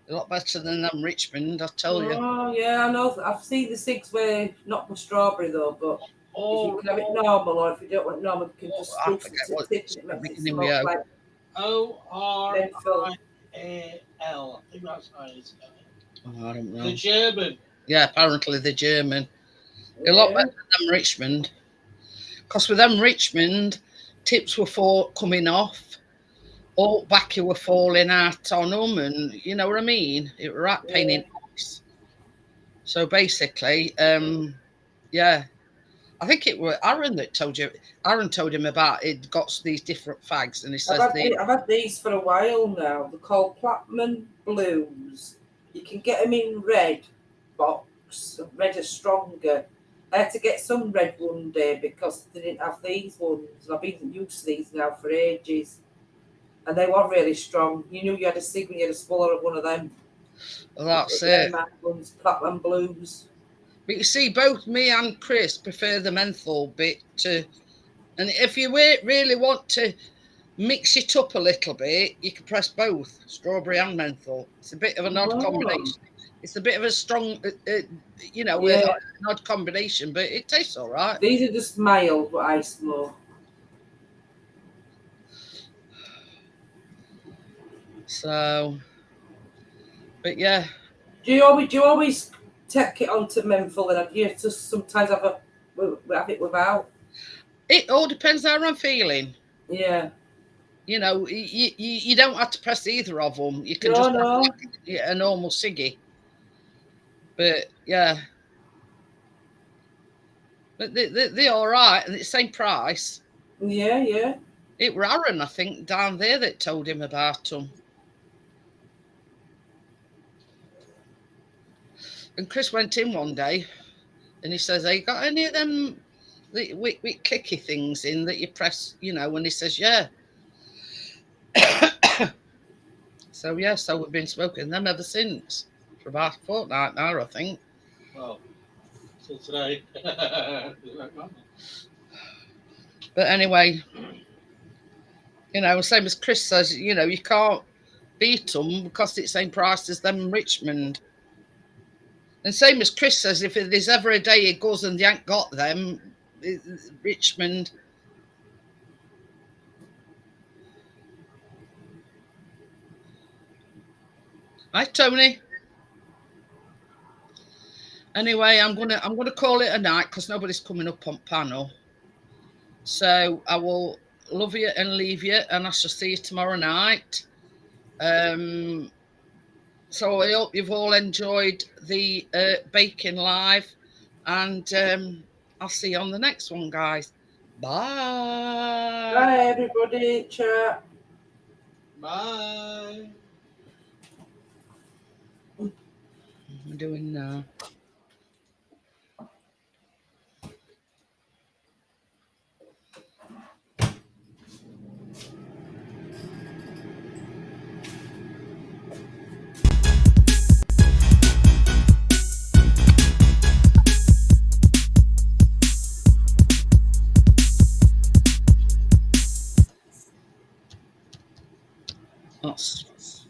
A lot better than them Richmond, I tell you. Oh yeah, I know. I've seen the 6 way, not for strawberry though, but if you can have it normal, or if you don't want normal, you can just spruce it to tip and it makes it smoke like ORIAL. I think that's how it's going. Oh, I don't know. The German. Yeah, apparently the German. A lot better than Richmond. Because with them Richmond, tips were coming off. All back you were falling out on them, and you know what I mean? It were right pain in the ass. So basically, yeah. I think it was Aaron that told you. Aaron told him about it. Got these different fags, and he says I've had these for a while now. They're called Platinum Blues. You can get them in red box. Red is stronger. I had to get some red one day because they didn't have these ones. I've been used to these now for ages, and they were really strong. You knew you had a cig when you had a swallow of one of them. Well, that's it. Ones, Platinum Blues. But you see, both me and Chris prefer the menthol bit to, and if you really want to mix it up a little bit, you can press both strawberry and menthol. It's a bit of an odd combination. It's a bit of a strong, an odd combination, but it tastes all right. These are just mild, but I smoke. So, but yeah. Do you always take it onto menthol, and you just sometimes have it without? It all depends how I'm feeling. Yeah. You know, you don't have to press either of them. You can just press a normal ciggy. But yeah. But they're all right, and it's the same price. Yeah, yeah. It was Aaron, I think, down there that told him about them. And Chris went in one day, and he says, "Have you got any of them with clicky things in that you press, you know?" And he says, "Yeah." So we've been smoking them ever since for about a fortnight now, I think. Well, till today. But anyway, you know, same as Chris says, you know, you can't beat them because it's the same price as them in Richmond. And same as Chris says, if there's ever a day he goes and they ain't got them, Richmond. Hi, Tony. Anyway, I'm gonna call it a night because nobody's coming up on panel. So I will love you and leave you, and I shall see you tomorrow night. So I hope you've all enjoyed the baking live, and I'll see you on the next one, guys. Bye. Bye, everybody. Chat. Bye. What am I doing now? That's